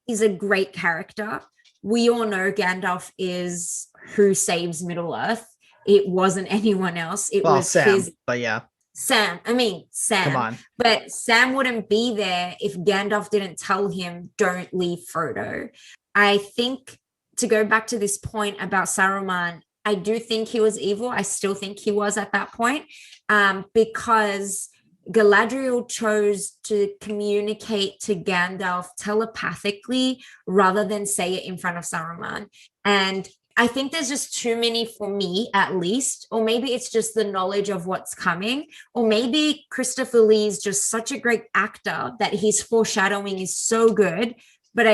is a great character. We all know Gandalf is who saves Middle Earth. It wasn't anyone else. It Well, was Sam, his but yeah, Sam. I mean, come Sam. on. But Sam wouldn't be there if Gandalf didn't tell him, don't leave Frodo. I think to go back to this point about Saruman, I do think he was evil. I still think he was at that point, because Galadriel chose to communicate to Gandalf telepathically rather than say it in front of Saruman. And I think there's just too many for me, at least, or maybe it's just the knowledge of what's coming, or maybe Christopher Lee is just such a great actor that his foreshadowing is so good. But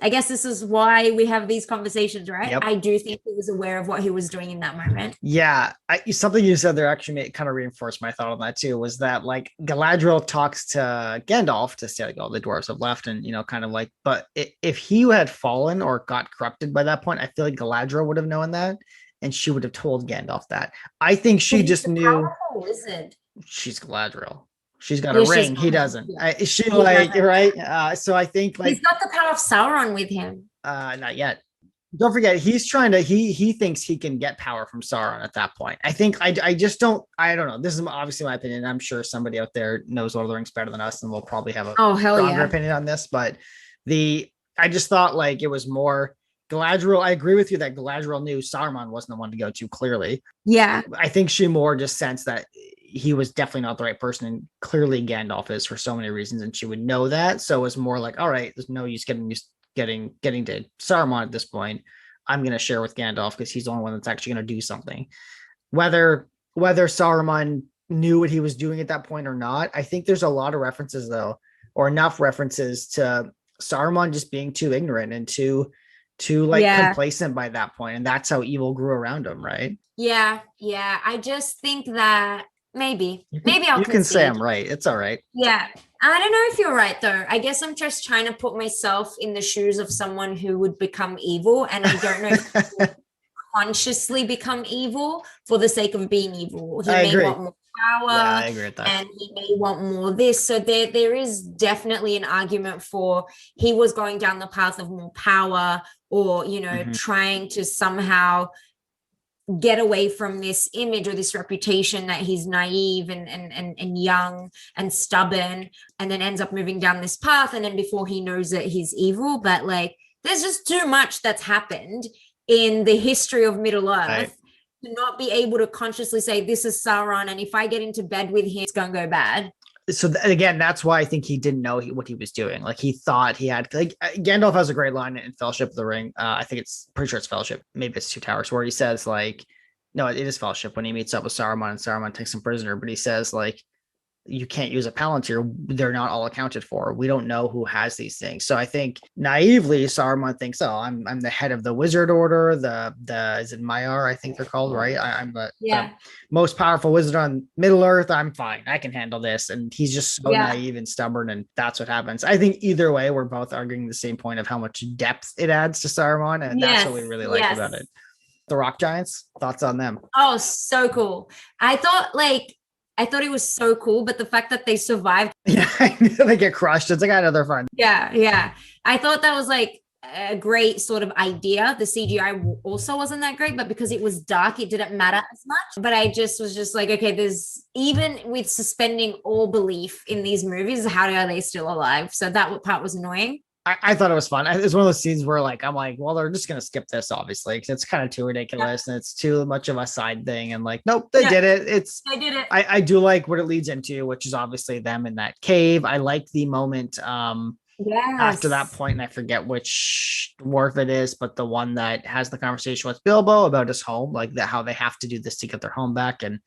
I guess this is why we have these conversations, right? Yep. I do think he was aware of what he was doing in that moment. Yeah, something you said there actually kind of reinforced my thought on that too. Was that like Galadriel talks to Gandalf to say like, "Oh, the dwarves have left," and kind of like, but if he had fallen or got corrupted by that point, I feel like Galadriel would have known that, and she would have told Gandalf that. I think But she he's just a knew powerful wizard. she's Galadriel. She's got a Yeah, she's ring. He not. doesn't. Is she He like doesn't. right? So I think He's like got the power of Sauron with him. not yet. Don't forget, he's trying to he thinks he can get power from Sauron at that point. I think I just don't know. This is obviously my opinion. I'm sure somebody out there knows Lord of the Rings better than us, and will probably have a Oh, hell stronger yeah. opinion on this. But I just thought like it was more Galadriel. I agree with you that Galadriel knew Saruman wasn't the one to go to. Clearly, Yeah. I think she more just sensed that he was definitely not the right person, and clearly Gandalf is for so many reasons, and she would know that. So it was more like, all right, there's no use getting to Saruman at this point. I'm going to share with Gandalf because he's the only one that's actually going to do something. Whether Saruman knew what he was doing at that point or not, I think there's a lot of references though, or enough references to Saruman just being too ignorant and too like complacent by that point, and that's how evil grew around him, right? Yeah. I just think that maybe I'll You can say concede. I'm right. It's all right. Yeah. I don't know if you're right though. I guess I'm just trying to put myself in the shoes of someone who would become evil, and I don't know if people consciously become evil for the sake of being evil. He I may agree. want more Yeah, power, I agree with that. and he may want more this. So there is definitely an argument for he was going down the path of more power, or trying to somehow get away from this image or this reputation that he's naive and young and stubborn, and then ends up moving down this path, and then before he knows it, he's evil. But like, there's just too much that's happened in the history of Middle Earth, Right. to not be able to consciously say this is Sauron, and if I get into bed with him, it's gonna go bad. So again, that's why I think he didn't know what he was doing. Like he thought he had like Gandalf has a great line in Fellowship of the Ring. I think it's pretty sure it's Fellowship. Maybe it's Two Towers, where he says like, no, it is Fellowship, when he meets up with Saruman and Saruman takes him prisoner. But he says like, you can't use a Palantir. They're not all accounted for. We don't know who has these things. So I think naively Saruman thinks, oh, I'm the head of the wizard order. The is it Maiar, I think they're called, right? I'm the most powerful wizard on Middle Earth. I'm fine. I can handle this. And he's just so naive and stubborn, and that's what happens. I think either way, we're both arguing the same point of how much depth it adds to Saruman, and that's what we really like about it. The rock giants, thoughts on them? Oh, so cool. I thought it was so cool, but the fact that they survived. Yeah, they get crushed. It's like another fun. Yeah. I thought that was like a great sort of idea. The CGI also wasn't that great, but because it was dark, it didn't matter as much. But I just was just like, okay, there's, even with suspending all belief in these movies, how are they still alive? So that part was annoying. I thought it was fun. It's one of those scenes where like, I'm like, well, they're just going to skip this, obviously, because it's kind of too ridiculous and it's too much of a side thing. And like, nope, they did it. They did it. I do like what it leads into, which is obviously them in that cave. I like the moment after that point, and I forget which dwarf it is, but the one that has the conversation with Bilbo about his home, like how they have to do this to get their home back. And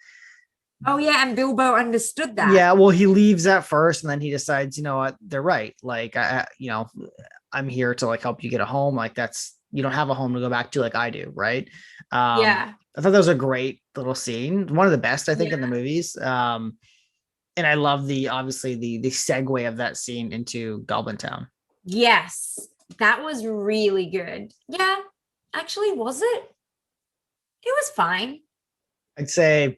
Oh yeah, and Bilbo understood that. Yeah, well, he leaves at first, and then he decides, you know what, they're right. Like, I'm here to like help you get a home. Like, that's you don't have a home to go back to like I do, right? Yeah. I thought that was a great little scene, one of the best I think in the Yeah. movies. And I love the obviously the segue of that scene into Goblin Town. Yes. That was really good. Yeah. Actually, was it? It was fine. I'd say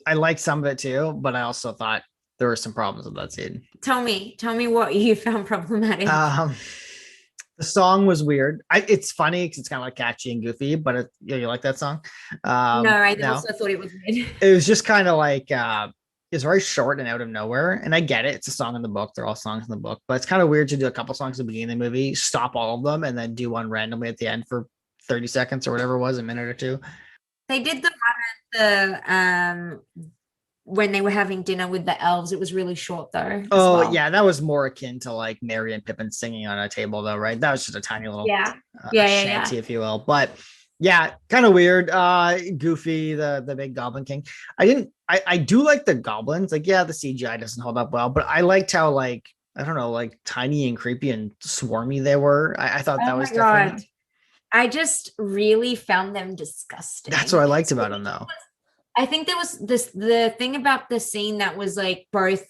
I like some of it too, but I also thought there were some problems with that scene. Tell me what you found problematic. Um, the song was weird. It's funny because it's kind of like catchy and goofy, but you like that song? No, I No, also thought it was weird. it was just kind of like it's very short and out of nowhere. And I get it; it's a song in the book. They're all songs in the book, but it's kind of weird to do a couple songs at the beginning of the movie, stop all of them, and then do one randomly at the end for 30 seconds or whatever it was, a minute or two. They did the when they were having dinner with the elves. It was really short though. Oh Well. yeah, that was more akin to like Mary and Pippin singing on a table, though, right? That was just a tiny little Yeah. Yeah. shanty, if you will. But yeah, kind of weird. Goofy, the big Goblin King. I do like the goblins. Like, yeah, the CGI doesn't hold up well, but I liked how like I don't know, like tiny and creepy and swarmy they were. I thought that Oh was my God. different. I just really found them disgusting. That's what I liked So about them, though. I think there was the thing about the scene that was like both,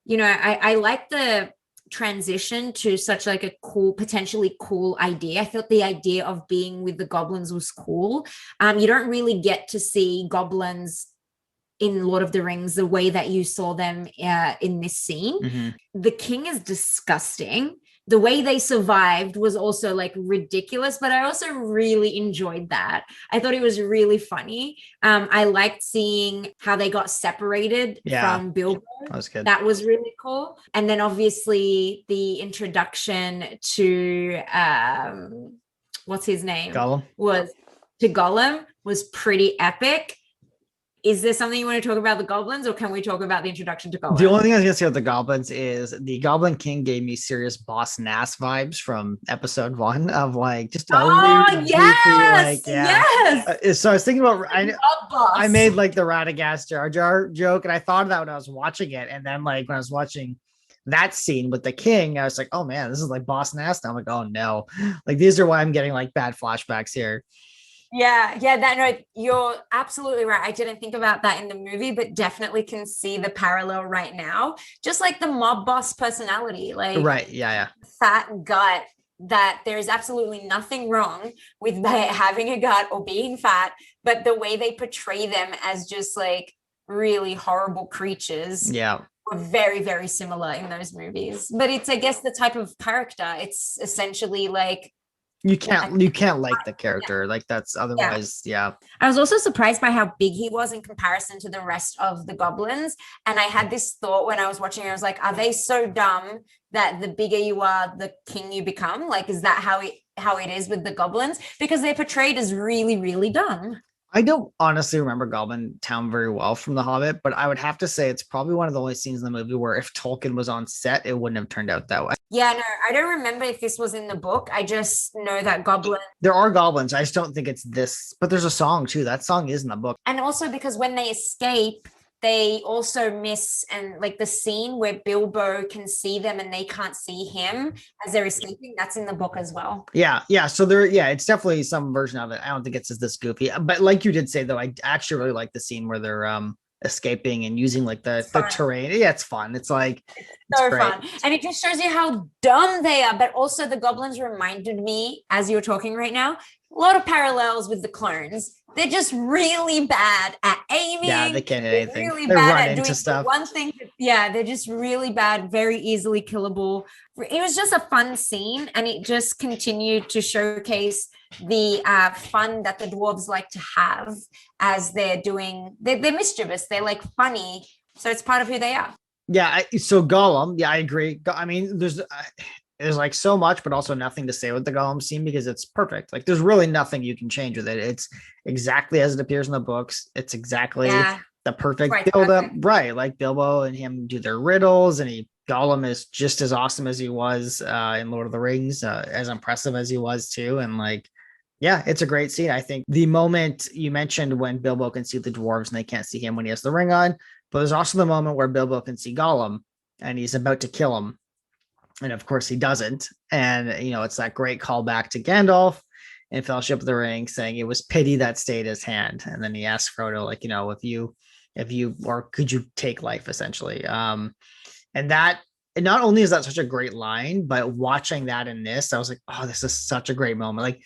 I like the transition to such like a cool, potentially cool idea. I thought the idea of being with the goblins was cool. You don't really get to see goblins in Lord of the Rings the way that you saw them in this scene. Mm-hmm. The king is disgusting. The way they survived was also like ridiculous, but I also really enjoyed that. I thought it was really funny. I liked seeing how they got separated from Bilbo. That was good. That was really cool. And then obviously the introduction to what's his name? Gollum. Gollum was pretty epic. Is there something you want to talk about the goblins, or can we talk about the introduction to Gollum? The only thing I was gonna say about the goblins is the Goblin King gave me serious Boss Nass vibes from episode 1 of like just a weird, yes, goofy, like yes. So I was thinking about I made like the Radagast Jar Jar joke, and I thought of that when I was watching it, and then like when I was watching that scene with the king, I was like, oh man, this is like Boss Nass. Now I'm like, oh no, like these are why I'm getting like bad flashbacks here. Yeah, that no, you're absolutely right. I didn't think about that in the movie, but definitely can see the parallel right now. Just like the mob boss personality, like right, yeah, fat gut. That there is absolutely nothing wrong with having a gut or being fat, but the way they portray them as just like really horrible creatures, were very, very similar in those movies. But it's, I guess, the type of character. It's essentially like. You can't like the character, like that's otherwise. I was also surprised by how big he was in comparison to the rest of the goblins, and I had this thought when I was watching. I was like, are they so dumb that the bigger you are, the king you become? Like, is that how it is with the goblins? Because they're portrayed as really, really dumb. I don't honestly remember Goblin Town very well from The Hobbit, but I would have to say it's probably one of the only scenes in the movie where if Tolkien was on set, it wouldn't have turned out that way. Yeah, no, I don't remember if this was in the book. I just know that there are goblins. I just don't think it's this, but there's a song too. That song is in the book. And also because when they escape, they also miss, and like the scene where Bilbo can see them and they can't see him as they're escaping, that's in the book as well. Yeah. So it's definitely some version of it. I don't think it's this goofy, but like you did say though, I actually really like the scene where they're escaping and using like the terrain. Yeah, it's fun. It's like it's so fun, and it just shows you how dumb they are. But also the goblins reminded me, as you were talking right now, a lot of parallels with the clones. They're just really bad at aiming. Yeah, they can't hit anything. Really they bad run at doing stuff. One thing. Yeah, they're just really bad, very easily killable. It was just a fun scene, and it just continued to showcase the fun that the dwarves like to have as they're mischievous. They're like funny, so it's part of who they are. Yeah. So Gollum. Yeah, I agree. I mean, there's like so much, but also nothing to say with the Gollum scene because it's perfect. Like there's really nothing you can change with it. It's exactly as it appears in the books. It's exactly the perfect build up. Right. Like Bilbo and him do their riddles, and Gollum is just as awesome as he was in Lord of the Rings, as impressive as he was too. And like, Yeah, it's a great scene. I think the moment you mentioned when Bilbo can see the dwarves and they can't see him when he has the ring on, but there's also the moment where Bilbo can see Gollum and he's about to kill him. And of course he doesn't. And, it's that great callback to Gandalf in Fellowship of the Ring saying it was pity that stayed his hand. And then he asks Frodo, like, or could you take life essentially? And that, and not only is that such a great line, but watching that in this, I was like, oh, this is such a great moment. Like,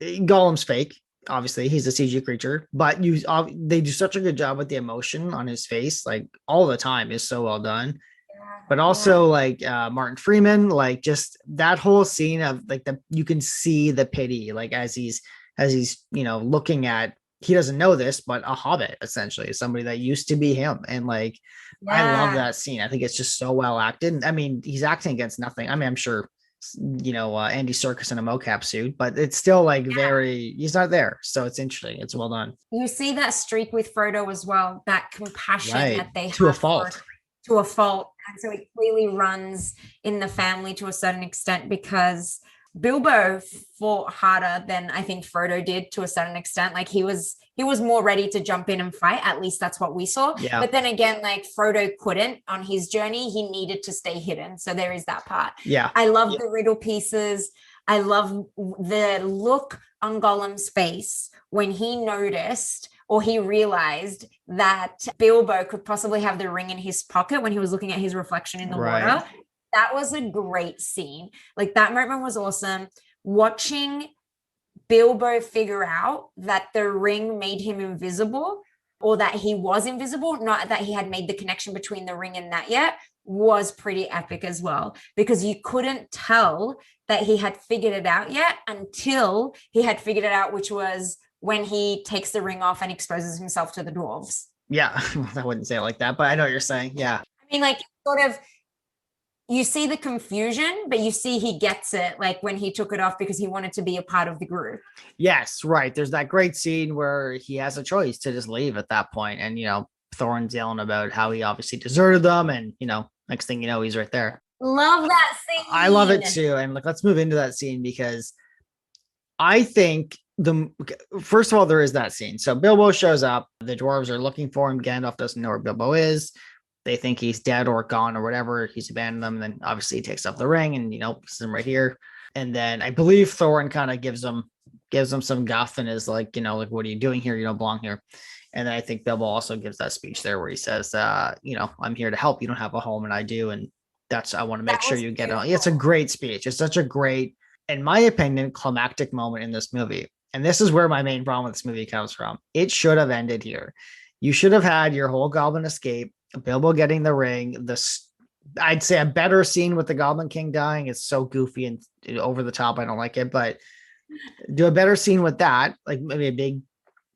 Gollum's fake. Obviously, he's a CG creature, but they do such a good job with the emotion on his face, like all the time, is so well done. But also, like Martin Freeman, like just that whole scene of like you can see the pity, like as he's looking at, he doesn't know this, but a hobbit essentially, somebody that used to be him, and like I love that scene. I think it's just so well acted. I mean, he's acting against nothing. I mean, I'm sure Andy Serkis in a mocap suit, but it's still like he's not there. So it's interesting. It's well done. You see that streak with Frodo as well, that compassion that they to have a fault. To a fault. And so it clearly runs in the family to a certain extent, because Bilbo fought harder than I think Frodo did to a certain extent. Like he was more ready to jump in and fight. At least that's what we saw. Yeah. But then again, like Frodo couldn't on his journey. He needed to stay hidden. So there is that part. Yeah. I love the riddle pieces. I love the look on Gollum's face when he noticed or he realized that Bilbo could possibly have the ring in his pocket when he was looking at his reflection in the water. That was a great scene. Like that moment was awesome. Watching Bilbo figure out that the ring made him invisible, or that he was invisible, not that he had made the connection between the ring and that yet, was pretty epic as well, because you couldn't tell that he had figured it out yet until he had figured it out, which was when he takes the ring off and exposes himself to the dwarves. Yeah, I wouldn't say it like that, but I know what you're saying. Yeah. I mean, like sort of, you see the confusion, but you see he gets it, like when he took it off because he wanted to be a part of the group. Yes, right. There's that great scene where he has a choice to just leave at that point. And, Thorin's yelling about how he obviously deserted them. And, next thing you know, he's right there. Love that scene. I love it too. And like, let's move into that scene, because I think first of all, there is that scene. So Bilbo shows up. The dwarves are looking for him. Gandalf doesn't know where Bilbo is. They think he's dead or gone or whatever. He's abandoned them. And then obviously he takes off the ring and, puts him right here. And then I believe Thorin kind of gives him some guff and is like, like, what are you doing here? You don't belong here. And then I think Bilbo also gives that speech there where he says, I'm here to help. You don't have a home and I do. And I want to make sure you get on. It's a great speech. It's such a great, in my opinion, climactic moment in this movie. And this is where my main problem with this movie comes from. It should have ended here. You should have had your whole goblin escape, Bilbo getting the ring, I'd say a better scene with the Goblin King dying. It's so goofy and over the top. I don't like it, but do a better scene with that, like maybe a big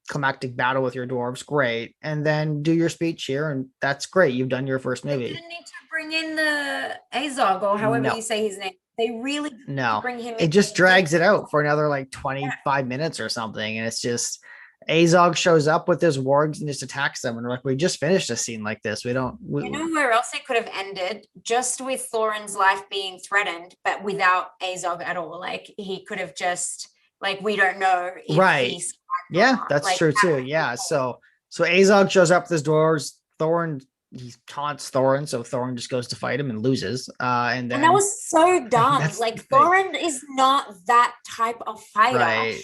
climactic battle with your dwarves. Great. And then do your speech here. And that's great. You've done your first movie. They didn't need to bring in the Azog or however you say his name. They really bring him in. It just drags it out for another like 25 minutes or something. And it's just, Azog shows up with his wargs and just attacks them. And we're like, we just finished a scene like this. You know where else it could have ended? Just with Thorin's life being threatened, but without Azog at all. Like he could have just, like, we don't know. Right. Yeah, that's like, true too. Yeah. So Azog shows up with his dwarves. Thorin, he taunts Thorin, so Thorin just goes to fight him and loses. And that was so dumb. Like Thorin is not that type of fighter. Right.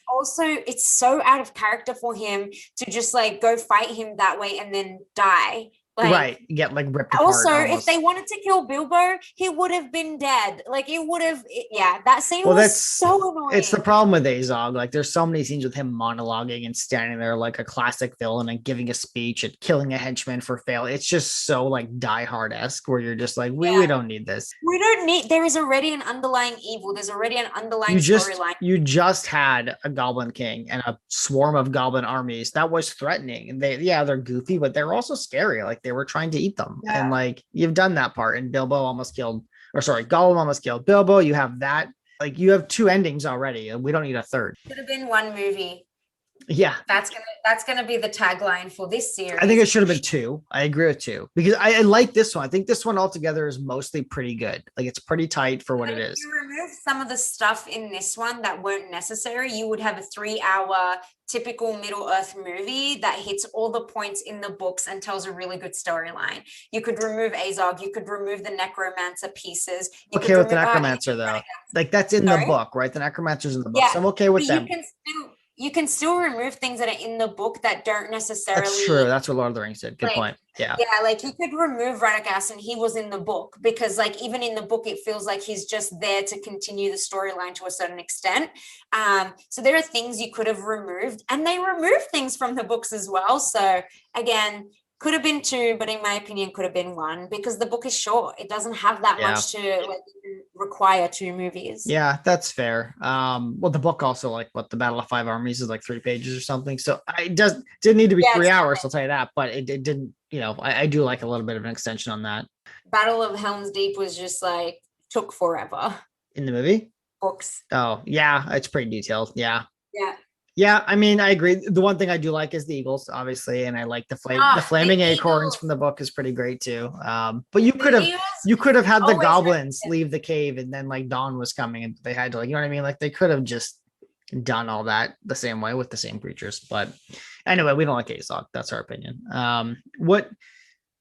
Also, it's so out of character for him to just like go fight him that way and then die. Like, right, get like ripped apart. Also, if they wanted to kill Bilbo, he would have been dead. Like it would have, that scene was so annoying. It's the problem with Azog. Like there's so many scenes with him monologuing and standing there like a classic villain and giving a speech and killing a henchman for fail. It's just so like Die Hard-esque where you're just like, we don't need this. We don't need, there is already an underlying evil. There's already an underlying storyline. You just had a Goblin King and a swarm of goblin armies that was threatening. And they're goofy, but they're also scary. Like they were trying to eat them. And like you've done that part, and Gollum almost killed Bilbo. You have that, like you have two endings already and we don't need a third. Could have been one movie. Yeah. That's gonna be the tagline for this I think series. it should have been two. I agree with two because I like this one. I think this one altogether is mostly pretty good. Like it's pretty tight for what But it if is. you remove some of the stuff in this one that weren't necessary, you would have a 3 hour typical Middle Earth movie that hits all the points in the books and tells a really good storyline. You could remove Azog, you could remove the necromancer pieces, you Okay could with the remove necromancer though. Like that's in the sorry. book, right? The necromancer's in the book. Yeah, So I'm okay with but them. you can still remove things that are in the book that don't That's true. necessarily That's what Lord of the Rings did. Good like point. Yeah. yeah, like you could remove Radagast and he was in the book because like even in the book it feels like he's just there to continue the storyline to a certain extent. So there are things you could have removed and they removed things from the books as well. So again, could have been two, but in my opinion, could have been one because the book is short. It doesn't have that Yeah. much to like require two movies. Yeah, that's fair. Well, the book also like what the Battle of Five Armies is like 3 pages or something. So it didn't need to be Yeah, 3 hours. I'll tell you that, but it didn't. I do like a little bit of an extension on that Battle of Helm's Deep was just like took forever. in the movie. Books. Oh yeah, it's pretty detailed. Yeah. Yeah. Yeah, I mean, I agree. The one thing I do like is the Eagles, obviously, and I like the Ah, flaming the acorns Eagles. from the book is pretty great too. But you The Eagles could have had the always goblins leave the cave, and then like dawn was coming, and they had to like, you know what I mean? Like they could have just done all that the same way with the same creatures. But anyway, we don't like Azog. That's our opinion. What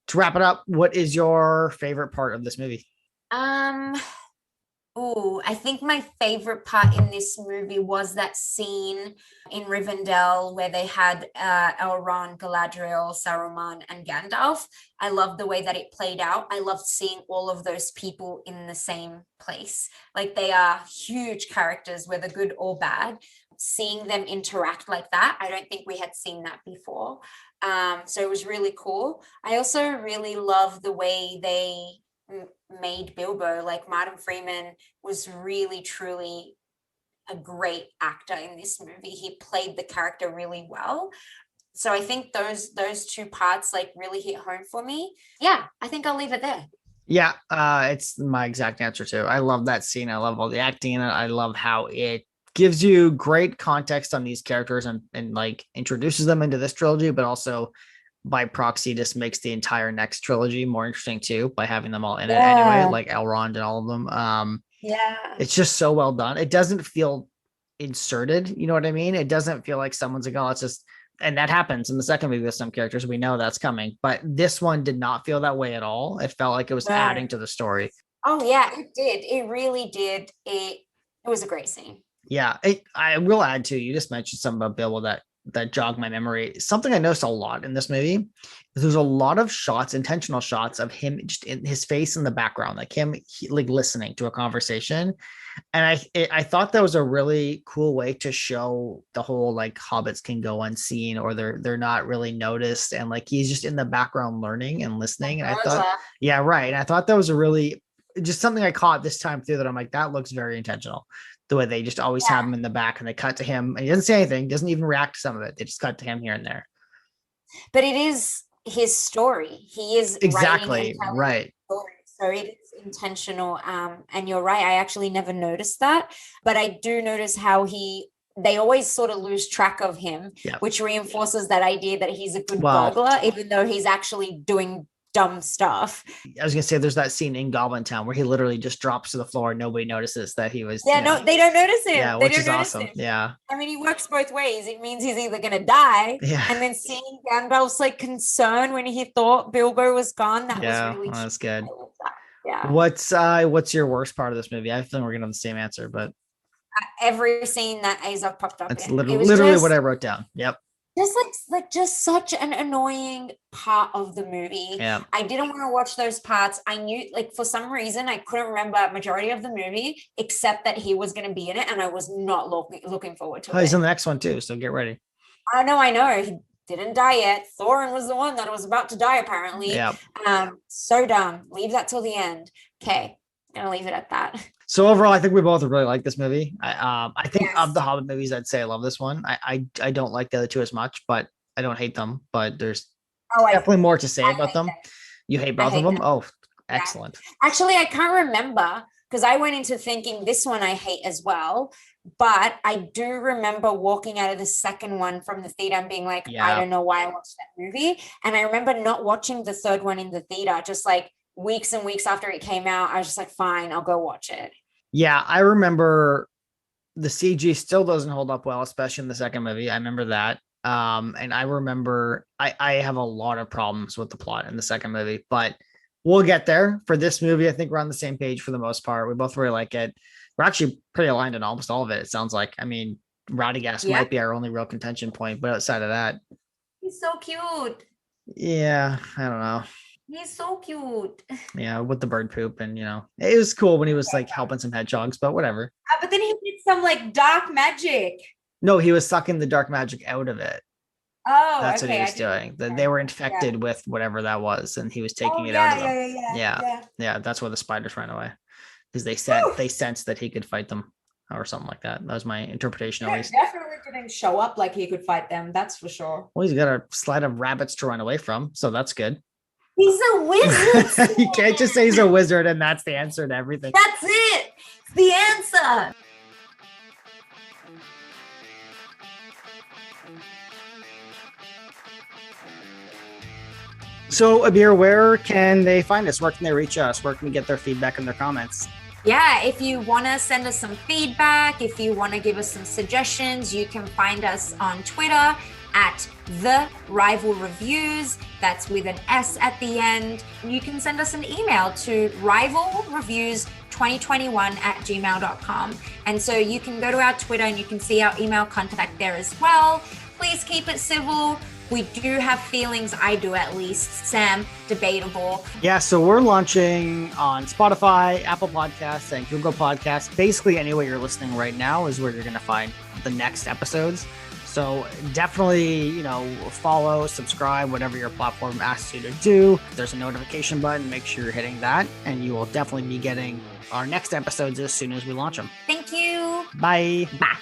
to wrap it up? What is your favorite part of this movie? um Oh, I think my favorite part in this movie was that scene in Rivendell where they had Elrond, Galadriel, Saruman, and Gandalf. I loved the way that it played out. I loved seeing all of those people in the same place. Like they are huge characters, whether good or bad. Seeing them interact like that, I don't think we had seen that before. So it was really cool. I also really love the way they made Bilbo. Like Martin Freeman was really truly a great actor in this movie. He played the character really well. So I think those two parts like really hit home for me. Yeah, I think I'll leave it there. Yeah, it's my exact answer too. I love that scene. I love all the acting in it. I love how it gives you great context on these characters and like introduces them into this trilogy, but also by proxy just makes the entire next trilogy more interesting too by having them all in it anyway, like Elrond and all of them. Yeah. It's just so well done. It doesn't feel inserted, you know what I mean? It doesn't feel like someone's like, oh, it's just, and that happens in the second movie with some characters. We know that's coming, but this one did not feel that way at all. It felt like it was adding to the story. Oh yeah, it did. It really did. It was a great scene. Yeah, I will add to, you just mentioned something about Bilbo that jogged my memory. Something I noticed a lot in this movie is there's a lot of shots, intentional shots of him just in his face in the background, like like listening to a conversation. And I thought that was a really cool way to show the whole like hobbits can go unseen or they're not really noticed, and like he's just in the background learning and listening. And I thought, yeah, right. And I thought that was a really just something I caught this time through that I'm like, that looks very intentional. The way they just always have him in the back and they cut to him and he doesn't say anything, doesn't even react to some of it. They just cut to him here and there. But it is his story. He is exactly right. So it is intentional. And you're right. I actually never noticed that, but I do notice how they always sort of lose track of him, which reinforces that idea that he's a good burglar, even though he's actually doing dumb stuff. I was gonna say there's that scene in Goblin Town where he literally just drops to the floor and nobody notices that he was. Yeah, no, they don't notice him. Yeah, which is awesome. Yeah. I mean, he works both ways. It means he's either gonna die, and then seeing Gandalf's like concern when he thought Bilbo was gone, that was really that's good. Yeah. What's your worst part of this movie? I think we're gonna have the same answer, but every scene that Azog popped up that's in. literally what I wrote down. Yep. Just such an annoying part of the movie. Yeah. I didn't want to watch those parts. I knew, like, for some reason I couldn't remember majority of the movie except that he was going to be in it, and I was not looking forward to it. He's in the next one too, so get ready. I know he didn't die yet. Thorin was the one that was about to die apparently. Yeah. So dumb. Leave that till the end. Okay, gonna leave it at that. So overall, I think we both really like this movie. I think of the Hobbit movies, I'd say I love this one. I don't like the other two as much, but I don't hate them. But there's definitely more to say about them. You hate both of them? Oh, excellent. Actually, I can't remember because I went into thinking this one I hate as well. But I do remember walking out of the second one from the theater and being like, I Yeah. don't know why I watched that movie. And I remember not watching the third one in the theater, just like weeks and weeks after it came out. I was just like, fine, I'll go watch it. Yeah, I remember the CG still doesn't hold up well, especially in the second movie. I remember that. And I remember I have a lot of problems with the plot in the second movie, but we'll get there. For this movie, I think we're on the same page for the most part. We both really like it. We're actually pretty aligned in almost all of it, it sounds like. I mean, Radagast Yeah. might be our only real contention point, but outside of that, He's so cute. yeah, I don't know. He's so cute. Yeah, with the bird poop, and it was cool when he was like helping some hedgehogs, but whatever. But then he did some like dark magic. No, he was sucking the dark magic out of it. Oh, That's what okay. he was doing. They were infected with whatever that was, and he was taking it out of them. Yeah. That's where the spiders ran away, because they sensed that he could fight them or something like that. That was my interpretation, at least. Definitely didn't show up like he could fight them. That's for sure. Well, he's got a slide of rabbits to run away from, so that's good. He's a wizard. You can't just say he's a wizard and that's the answer to everything. That's it. It's the answer. So, Abir, where can they find us? Where can they reach us? Where can we get their feedback and their comments? Yeah, if you want to send us some feedback, if you want to give us some suggestions, you can find us on Twitter at The Rival Reviews. That's with an S at the end. You can send us an email to rivalreviews2021@gmail.com. And so you can go to our Twitter and you can see our email contact there as well. Please keep it civil. We do have feelings, I do at least. Sam, debatable. Yeah, so we're launching on Spotify, Apple Podcasts, and Google Podcasts. Basically, anywhere you're listening right now is where you're going to find the next episodes. So definitely, follow, subscribe, whatever your platform asks you to do. There's a notification button. Make sure you're hitting that, and you will definitely be getting our next episodes as soon as we launch them. Thank you. Bye. Bye.